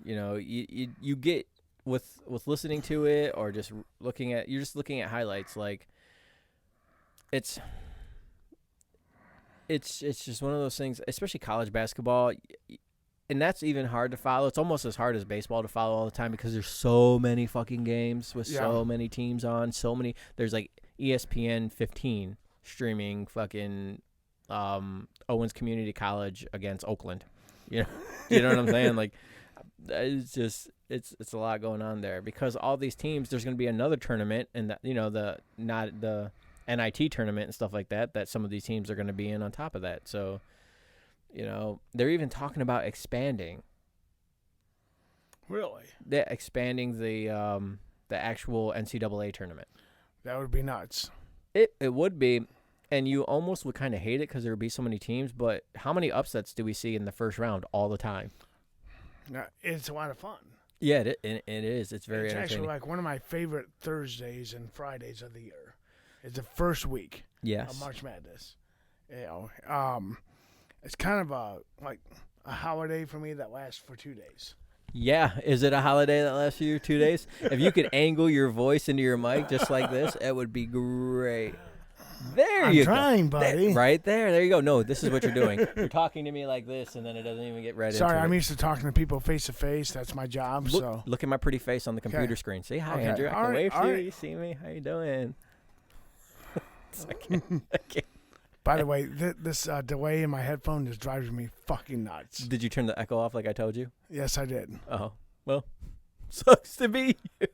You get with listening to it or just looking at highlights. It's just one of those things, especially college basketball. And that's even hard to follow. It's almost as hard as baseball to follow all the time because there's so many fucking games with so many teams on. So many. There's ESPN 15 streaming fucking Owens Community College against Oakland. You know what I'm saying? It's just it's a lot going on there because all these teams. There's going to be another tournament and the NIT tournament and stuff like that. That some of these teams are going to be in on top of that. So. They're even talking about expanding. Really? They're expanding the actual NCAA tournament. That would be nuts. It would be, and you almost would kind of hate it because there would be so many teams. But how many upsets do we see in the first round all the time? It's a lot of fun. Yeah, it is. It's very entertaining. Actually one of my favorite Thursdays and Fridays of the year. It's the first week of March Madness. It's kind of a holiday for me that lasts for 2 days. Yeah. Is it a holiday that lasts you 2 days? If you could angle your voice into your mic just like this, it would be great. There I'm you trying, go. buddy. Right there. There you go. No, this is what you're doing. You're talking to me like this, and then it doesn't even get right Sorry, into I'm it. used to talking to people face to face. That's my job. So Look at my pretty face on the computer screen. Say hi, Okay. Andrew. I All can right, wave all to you. right. You see me? How you doing? I can't. By the way, this delay in my headphone is driving me fucking nuts. Did you turn the echo off like I told you? Yes, I did. Oh, well, sucks to be you.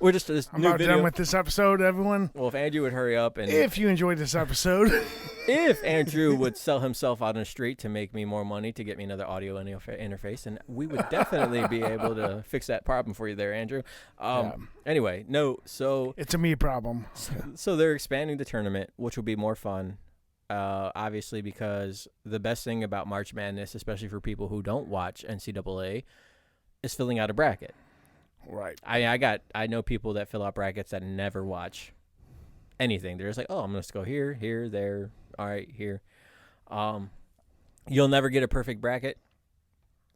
We're just this I'm new about video. done with this episode, everyone. Well, if Andrew would hurry up and If you enjoyed this episode, if Andrew would sell himself out on the street to make me more money to get me another audio interface, and we would definitely be able to fix that problem for you there, Andrew. Anyway, no, so it's a me problem. so they're expanding the tournament, which will be more fun. Obviously, because the best thing about March Madness, especially for people who don't watch NCAA, is filling out a bracket. Right. I know people that fill out brackets that never watch anything. They're just like, oh, I'm gonna just go here, here, there. All right, here. You'll never get a perfect bracket.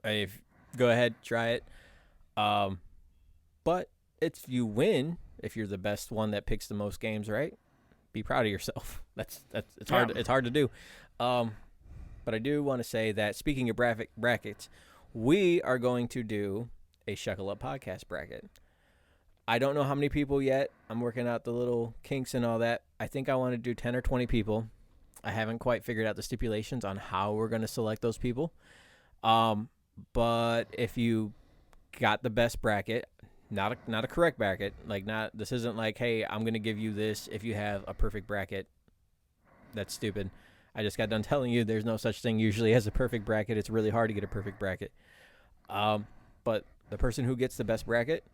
Go ahead, try it. But if you win, if you're the best one that picks the most games, right? Be proud of yourself. It's hard. It's hard to do. But I do want to say that speaking of brackets, we are going to do a Shekel Up podcast bracket. I don't know how many people yet. I'm working out the little kinks and all that. I think I want to do 10 or 20 people. I haven't quite figured out the stipulations on how we're going to select those people. But if you got the best bracket, not a correct bracket, this isn't like, hey, I'm going to give you this if you have a perfect bracket. That's stupid. I just got done telling you there's no such thing usually as a perfect bracket. It's really hard to get a perfect bracket. But the person who gets the best bracket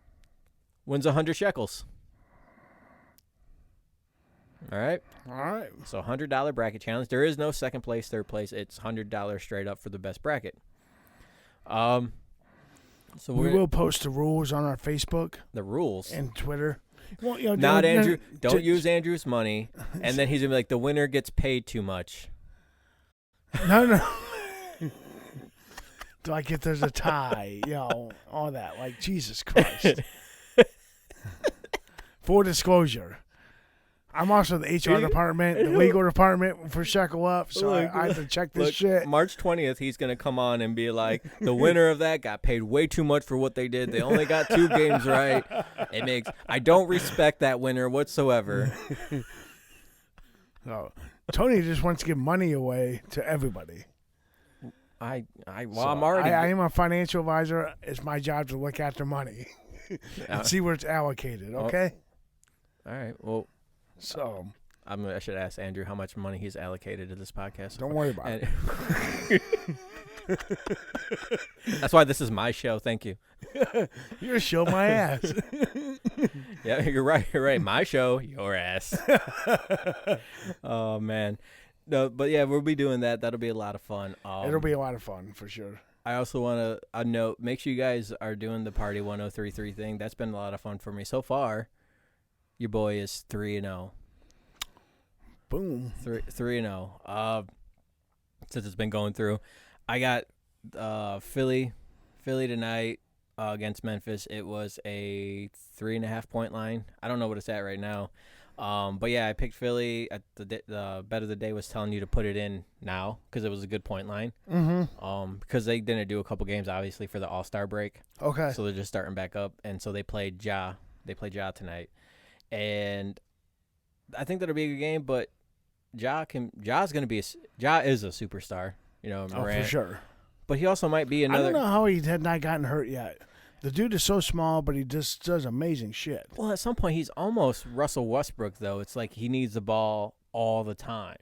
wins 100 shekels. All right? All right. So $100 bracket challenge. There is no second place, third place. It's $100 straight up for the best bracket. So we will post the rules on our Facebook. The rules? And Twitter. Well, not Andrew. Don't use Andrew's money. And then he's going to be like, the winner gets paid too much. No. Like if there's a tie, all that. Like, Jesus Christ. Full disclosure. I'm also the HR department, the legal department for Shekel Up, so I have to check this shit. March 20th, he's going to come on and be like, the winner of that got paid way too much for what they did. They only got 2 games right. I don't respect that winner whatsoever. No, Tony just wants to give money away to everybody. I'm already. I am a financial advisor. It's my job to look after money and see where it's allocated. Okay. All right. Well. So I should ask Andrew how much money he's allocated to this podcast. Don't worry about it. That's why this is my show. Thank you. You're show my ass. Yeah, you're right. You're right. My show, your ass. Oh man. No, but yeah, we'll be doing that. That'll be a lot of fun. It'll be a lot of fun for sure. I also want to note, make sure you guys are doing the Party 1033 thing. That's been a lot of fun for me so far. Your boy is 3-0. Boom. 3-0. Since it's been going through, I got Philly tonight against Memphis. It was a 3.5 point line. I don't know what it's at right now. But yeah, I picked Philly. At the bet of the day was telling you to put it in now because it was a good point line. Mm-hmm. Because they didn't do a couple games obviously for the All-Star break. Okay. So they're just starting back up, and so they played Ja. They played Ja tonight, and I think that'll be a good game. But Ja is a superstar. Morant. For sure. But he also might be another. I don't know how he had not gotten hurt yet. The dude is so small, but he just does amazing shit. Well, at some point, he's almost Russell Westbrook, though. It's like he needs the ball all the time.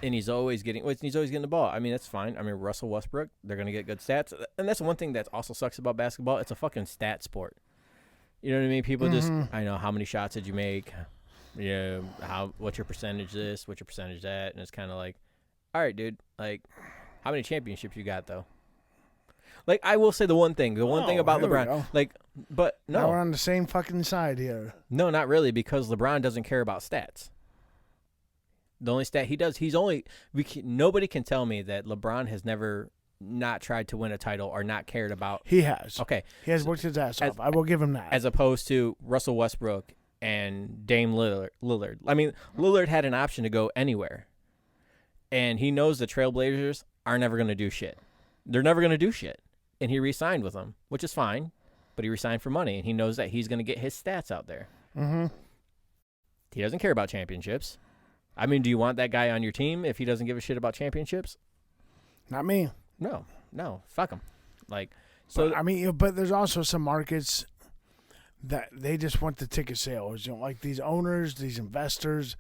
And he's always getting the ball. I mean, that's fine. I mean, Russell Westbrook, they're going to get good stats. And that's one thing that also sucks about basketball. It's a fucking stat sport. You know what I mean? People just, I know, how many shots did you make? What's your percentage this? What's your percentage that? And it's kind of like, all right, dude, like, how many championships you got, though? Like, I will say the one thing about LeBron, but no. Now we're on the same fucking side here. No, not really, because LeBron doesn't care about stats. The only stat he does, nobody can tell me that LeBron has never not tried to win a title or not cared about. He has. Okay. He has worked his ass off. I will give him that. As opposed to Russell Westbrook and Dame Lillard. I mean, Lillard had an option to go anywhere. And he knows the Trailblazers are never going to do shit. They're never going to do shit. And he re-signed with them, which is fine. But he re-signed for money, and he knows that he's going to get his stats out there. Mm-hmm. He doesn't care about championships. I mean, do you want that guy on your team if he doesn't give a shit about championships? Not me. No, fuck him. Like, so but, I mean, but there's also some markets that they just want the ticket sales. Like these owners, these investors,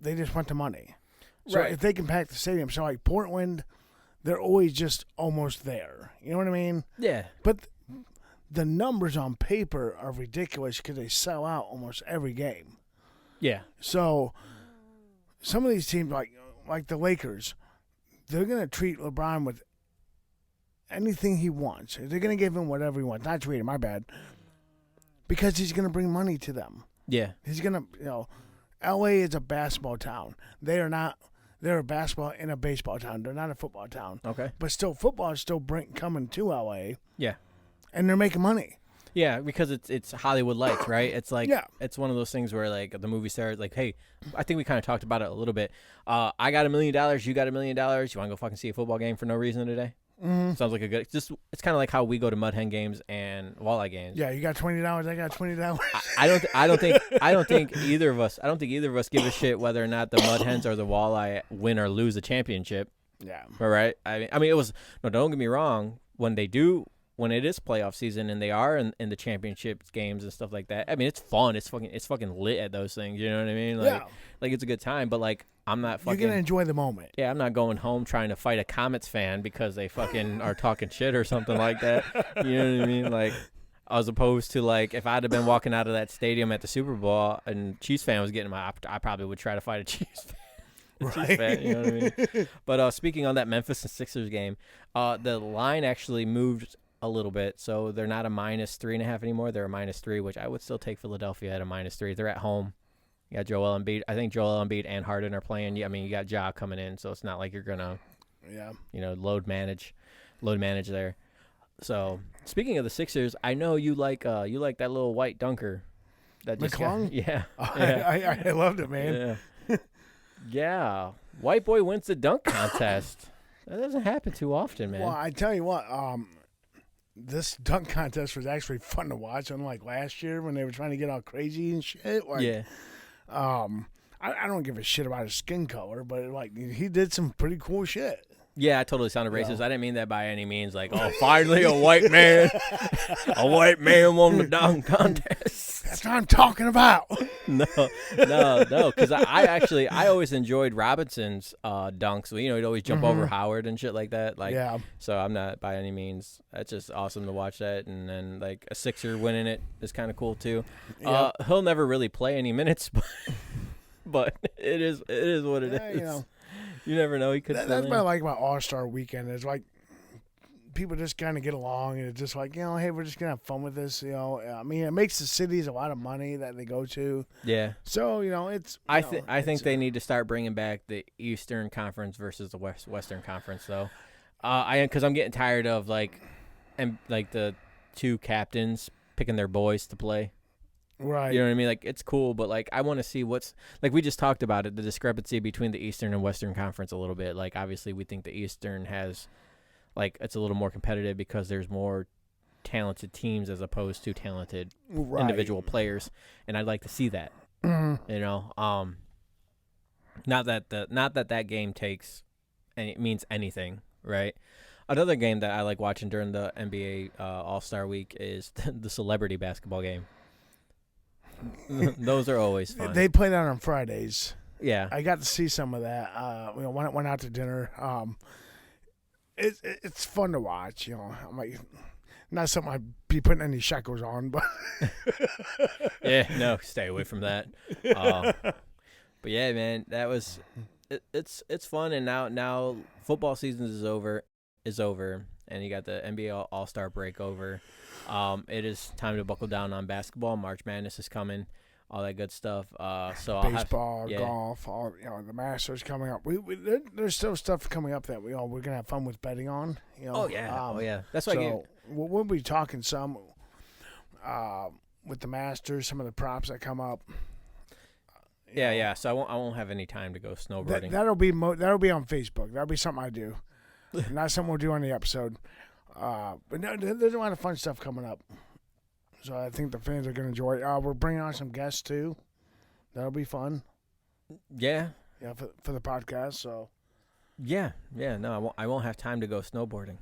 they just want the money. So right. If they can pack the stadium, so like Portland, they're always just almost there. You know what I mean? Yeah. But the numbers on paper are ridiculous because they sell out almost every game. Yeah. So some of these teams, like the Lakers, they're going to treat LeBron with anything he wants. They're going to give him whatever he wants. Not treat him, my bad. Because he's going to bring money to them. Yeah. He's going to, L.A. is a basketball town. They're a basketball and a baseball town. They're not a football town. Okay. But still, football is still coming to L.A. Yeah. And they're making money. Yeah, because it's Hollywood Lights, right? It's like, It's one of those things where, like, the movie stars, like, hey, I think we kind of talked about it a little bit. I got $1 million, you got $1 million. You want to go fucking see a football game for no reason today? Mm-hmm. Sounds like a good. It's kind of like how we go to mud hen games and walleye games. Yeah, you got $20. I got $20. I don't think either of us give a shit whether or not the mud hens or the walleye win or lose the championship. Yeah. All right. I mean, it was no. Don't get me wrong. When it is playoff season and they are in the championship games and stuff like that. I mean, it's fun. It's fucking lit at those things. You know what I mean? Like it's a good time. But like, I'm not fucking. You're gonna enjoy the moment. Yeah, I'm not going home trying to fight a Comets fan because they fucking are talking shit or something like that. You know what I mean? Like, as opposed to like, if I'd have been walking out of that stadium at the Super Bowl and Chiefs fan was getting I probably would try to fight a Chiefs fan. Right. Fan, you know what I mean? But speaking on that Memphis and Sixers game, the line actually moved a little bit, so they're not a -3.5 anymore. They're a -3, which I would still take Philadelphia at a -3. They're at home. You got Joel Embiid. I think Joel Embiid and Harden are playing. I mean, you got Ja coming in, so it's not like you're gonna, load manage there. So speaking of the Sixers, I know you like that little white dunker. That just McClung? Yeah. I loved it, man. Yeah. Yeah. White boy wins the dunk contest. That doesn't happen too often, man. Well, I tell you what, this dunk contest was actually fun to watch, unlike last year when they were trying to get all crazy and shit. Like, yeah. I don't give a shit about his skin color, but like he did some pretty cool shit. Yeah, I totally sounded racist. I didn't mean that by any means. Like, oh, finally a white man won the dunk contest. That's what I'm talking about. No, because I always enjoyed Robinson's dunks. So, he'd always jump over Howard and shit like that. Like, yeah. So I'm not by any means. That's just awesome to watch that, and then like a Sixer winning it is kind of cool too. Yep. He'll never really play any minutes, but it is what it is. You never know. He could. That's what I like about All-Star Weekend. Is like people just kind of get along, and it's just like, hey, we're just gonna have fun with this. I mean, it makes the cities a lot of money that they go to. Yeah. So it's. I think they need to start bringing back the Eastern Conference versus the Western Conference, though. Because I'm getting tired of the two captains picking their boys to play. Right. You know what I mean? Like, it's cool, but like I want to see what's like we just talked about it, the discrepancy between the Eastern and Western Conference a little bit. Like, obviously we think the Eastern has like it's a little more competitive because there's more talented teams as opposed to talented individual players, and I'd like to see that. Mm-hmm. Not that game takes and it means anything, right? Another game that I like watching during the NBA All-Star Week is the celebrity basketball game. Those are always fun. They play that on Fridays. Yeah, I got to see some of that. Went out to dinner. It's fun to watch. I'm like, not something I'd be putting any shekels on, but yeah, no, stay away from that. But yeah, man, that was it's fun, and now football season is over, and you got the NBA All-Star break over. It is time to buckle down on basketball. March Madness is coming. all that good stuff. So Baseball, golf, all the Masters coming up. There's still stuff coming up that we're gonna have fun with betting on. Oh yeah. That's why. We'll be talking some with the Masters, some of the props that come up. Yeah. So I won't have any time to go snowboarding. That'll be on Facebook. That'll be something I do, not something we'll do on the episode. But no, there's a lot of fun stuff coming up. So I think the fans are going to enjoy it. We're bringing on some guests, too. That'll be fun. Yeah. Yeah, for the podcast, so. Yeah. No, I won't have time to go snowboarding.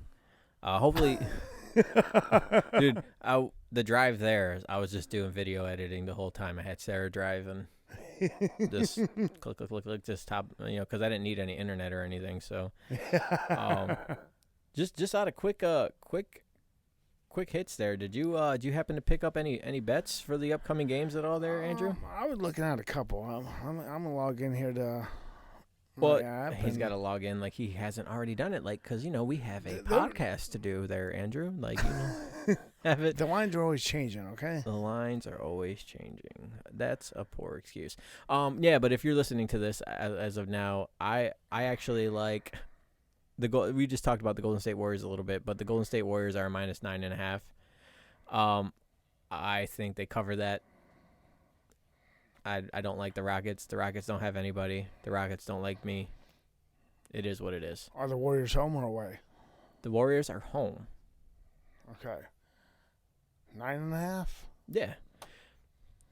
Hopefully, dude, the drive there, I was just doing video editing the whole time. I had Sarah drive and just click, just top, because I didn't need any internet or anything. So, just out of quick hits there. Did you happen to pick up any bets for the upcoming games at all there, Andrew? I was looking at a couple. I'm gonna log in here to. Well, he's got to log in like he hasn't already done it, like because we have a podcast to do there, Andrew. Like have it. The lines are always changing. Okay. The lines are always changing. That's a poor excuse. Yeah, but if you're listening to this as of now, I actually like. We just talked about the Golden State Warriors a little bit, but the Golden State Warriors are -9.5. I think they cover that. I don't like the Rockets. The Rockets don't have anybody. The Rockets don't like me. It is what it is. Are the Warriors home or away? The Warriors are home. Okay. 9.5? Yeah.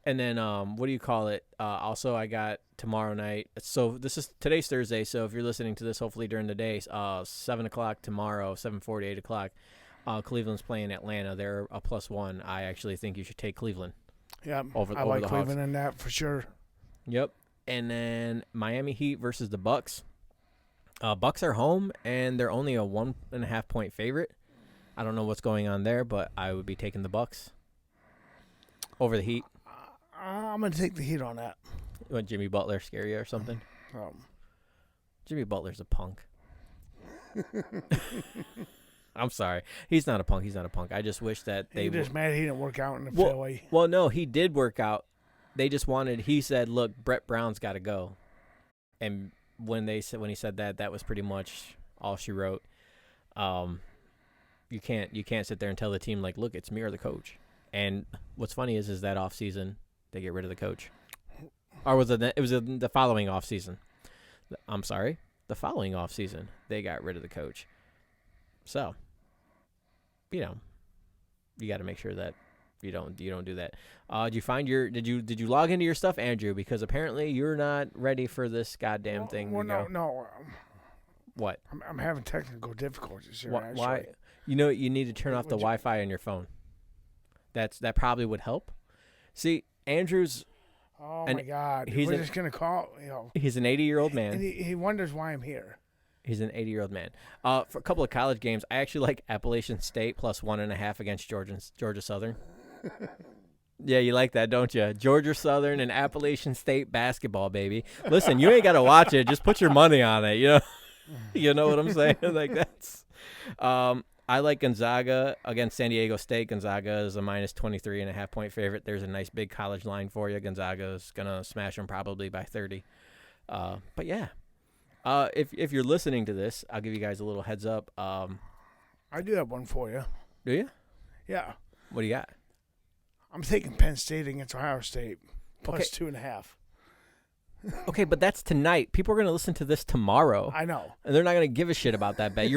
And then what do you call it? Also, I got tomorrow night. So today's Thursday. So if you're listening to this, hopefully during the day, 7:00 tomorrow, 7:40, 8:00. Cleveland's playing Atlanta. They're a +1. I actually think you should take Cleveland. Yeah, I like the Cleveland Hawks. In that for sure. Yep. And then Miami Heat versus the Bucks. Bucks are home, and they're only a 1.5 point favorite. I don't know what's going on there, but I would be taking the Bucks over the Heat. I'm going to take the Heat on that. What, Jimmy Butler scare you or something? Jimmy Butler's a punk. I'm sorry. He's not a punk. I just wish that they just mad he didn't work out in the Philly. Well, no, he did work out. They just he said, look, Brett Brown's got to go. And when he said that, that was pretty much all she wrote. You can't sit there and tell the team, like, look, it's me or the coach. And what's funny is that off season they get rid of the coach. Or was it the following off season? I'm sorry. The following off season they got rid of the coach. So, you got to make sure that you don't do that. Did you log into your stuff, Andrew? Because apparently you're not ready for this goddamn thing. Well, no. What? I'm having technical difficulties here. Why? You need to turn off the Wi-Fi on your phone. That probably would help. See, Andrew's. Oh my God! We're just gonna call. He's an 80-year-old man. And he wonders why I'm here. He's an 80-year-old man. For a couple of college games, I actually like Appalachian State +1.5 against Georgia Southern. Yeah, you like that, don't you? Georgia Southern and Appalachian State basketball, baby. Listen, you ain't got to watch it. Just put your money on it, You know what I'm saying? Like that's I like Gonzaga against San Diego State. Gonzaga is a -23.5 point favorite. There's a nice big college line for you. Gonzaga is going to smash them probably by 30. But yeah. If you're listening to this, I'll give you guys a little heads up. I do have one for you. Do you? Yeah. What do you got? I'm taking Penn State against Ohio State +2.5. Okay, but that's tonight. People are going to listen to this tomorrow. I know. And they're not going to give a shit about that bet.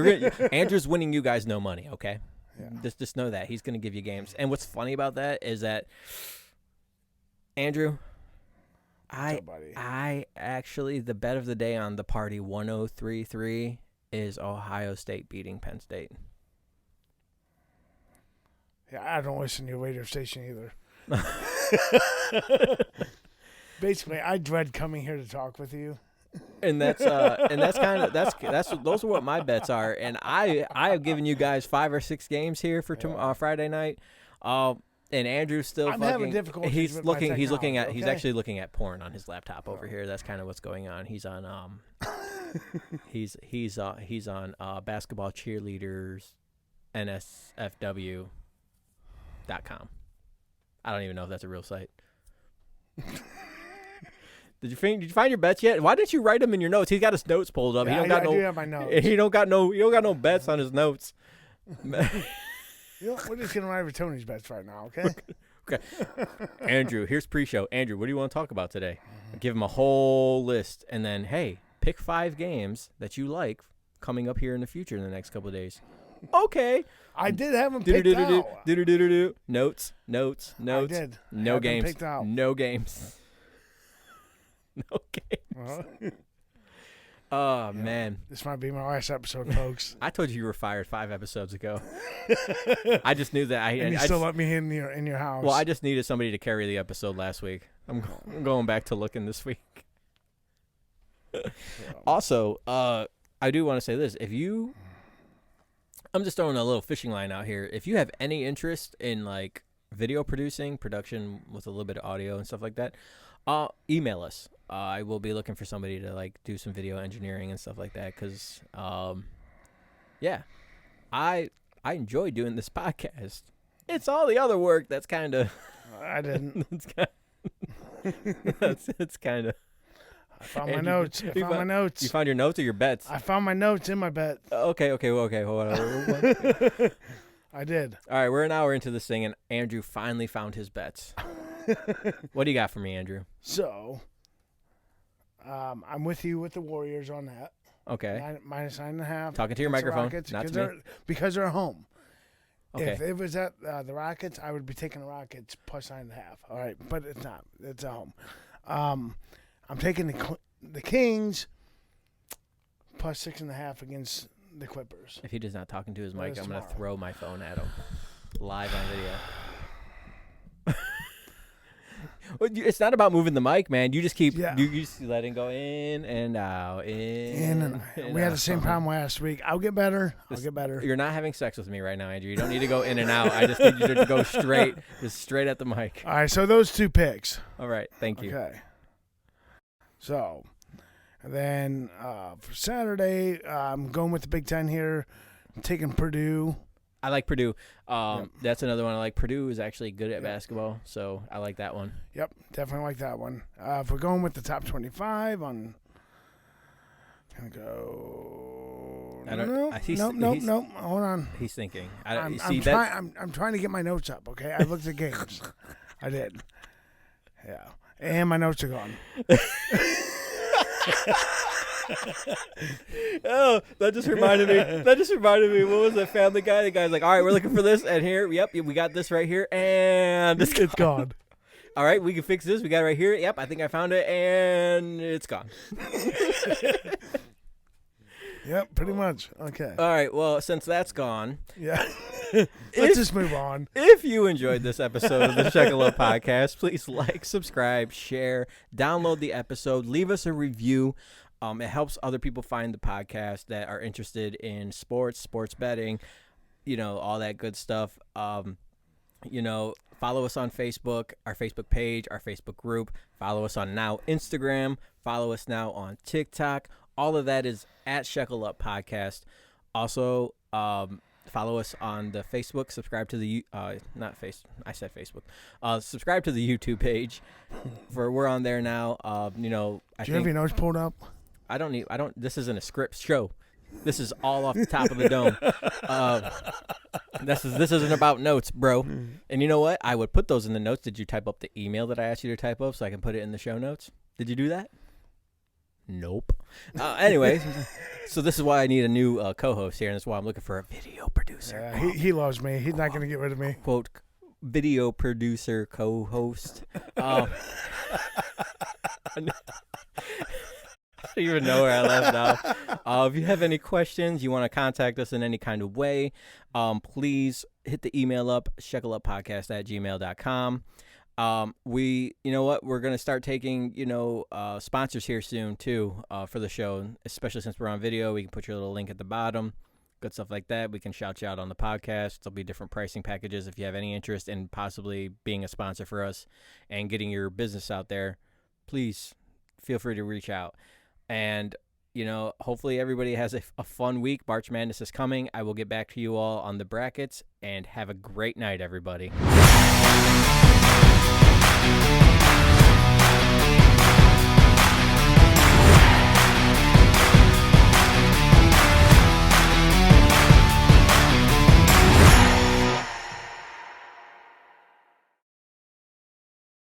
Andrew's winning you guys no money, okay? Yeah. Just know that. He's going to give you games. And what's funny about that is that, Andrew, I actually, the bet of the day on the party 103.3 is Ohio State beating Penn State. Yeah, I don't listen to your radio station either. Basically, I dread coming here to talk with you. And that's those are what my bets are. And I have given you guys 5 or 6 games here for Friday night. And Andrew's still having difficulties. He's actually looking at porn on his laptop over here. That's kind of what's going on. He's on he's on basketball cheerleaders NSFW.com. I don't even know if that's a real site. Did you find your bets yet? Why didn't you write them in your notes? He's got his notes pulled up. Yeah, I do have my notes. He don't got no bets on his notes. We're just getting right over Tony's bets right now, okay? Okay. Andrew, here's pre-show. Andrew, what do you want to talk about today? Give him a whole list, and then, hey, pick 5 games that you like coming up here in the future in the next couple of days. Okay. I did have them picked out. Notes. I did. No games. Picked out. No games. No games. Oh, man. This might be my last episode, folks. I told you were fired 5 episodes ago. I just knew that. And you still let me in your house. Well, I just needed somebody to carry the episode last week. I'm going back to looking this week. Also, I do want to say this. I'm just throwing a little fishing line out here. If you have any interest in like video production with a little bit of audio and stuff like that, email us. I will be looking for somebody to like do some video engineering and stuff like that because, yeah, I enjoy doing this podcast. It's all the other work that's kind of. I didn't. It's kind of. I found my notes. You found your notes or your bets? I found my notes in my bet. Okay. Hold on. I did. All right, we're an hour into this thing, and Andrew finally found his bets. What do you got for me, Andrew? So, I'm with you with the Warriors on that. Okay. Minus 9.5. Talking to your microphone, not to me. Because they're home. Okay. If it was at the Rockets, I would be taking the Rockets plus 9.5. All right, but it's not. It's at home. I'm taking the Kings plus 6.5 against the Clippers. If he does not talking to his mic, I'm going to throw my phone at him live on video. Well, it's not about moving the mic, man. You just keep you just let it go in and out, in and out. We had the same problem last week. I'll get better. You're not having sex with me right now, Andrew. You don't need to go in and out. I just need you to go straight at the mic. All right, so those 2 picks. All right, thank you. Okay. So, and then for Saturday, I'm going with the Big Ten here. I'm taking Purdue. I like Purdue. That's another one I like. Purdue is actually good at basketball, so I like that one. Yep, definitely like that one. If we're going with the top 25, I'm going to go. Nope. Hold on. He's thinking. I'm trying to get my notes up, okay? I looked at games. I did. Yeah. And my notes are gone. Oh, that just reminded me. What was that Family Guy? The guy's like, all right, we're looking for this, and here, yep, we got this right here, and it's gone. All right, we can fix this. We got it right here. Yep, I think I found it, and it's gone. Yep, pretty much. Okay. All right, well, since that's gone, yeah, let's just move on. If you enjoyed this episode of the Shekel Podcast, please like, subscribe, share, download the episode, leave us a review. It helps other people find the podcast that are interested in sports betting, all that good stuff. Follow us on Facebook, our Facebook page, our Facebook group. Follow us on now Instagram. Follow us now on TikTok. All of that is at Shekel Up Podcast. Also, follow us on the Facebook. Subscribe to the Facebook. Subscribe to the YouTube page. We're on there now. Do you have your notes pulled up? This isn't a script show. This is all off the top of the dome. This isn't about notes, bro. And you know what? I would put those in the notes. Did you type up the email that I asked you to type up so I can put it in the show notes? Did you do that? Nope. Anyway, so this is why I need a new co-host here, and that's why I'm looking for a video producer. He loves me. He's not going to get rid of me. Quote, video producer co-host. I don't even know where I left off. If you have any questions, you want to contact us in any kind of way, please hit the email up, shekeluppodcast@gmail.com. We're going to start taking, sponsors here soon too, for the show, especially since we're on video. We can put your little link at the bottom, good stuff like that. We can shout you out on the podcast. There'll be different pricing packages. If you have any interest in possibly being a sponsor for us and getting your business out there, please feel free to reach out. And, hopefully everybody has a fun week. March Madness is coming. I will get back to you all on the brackets, and have a great night, everybody.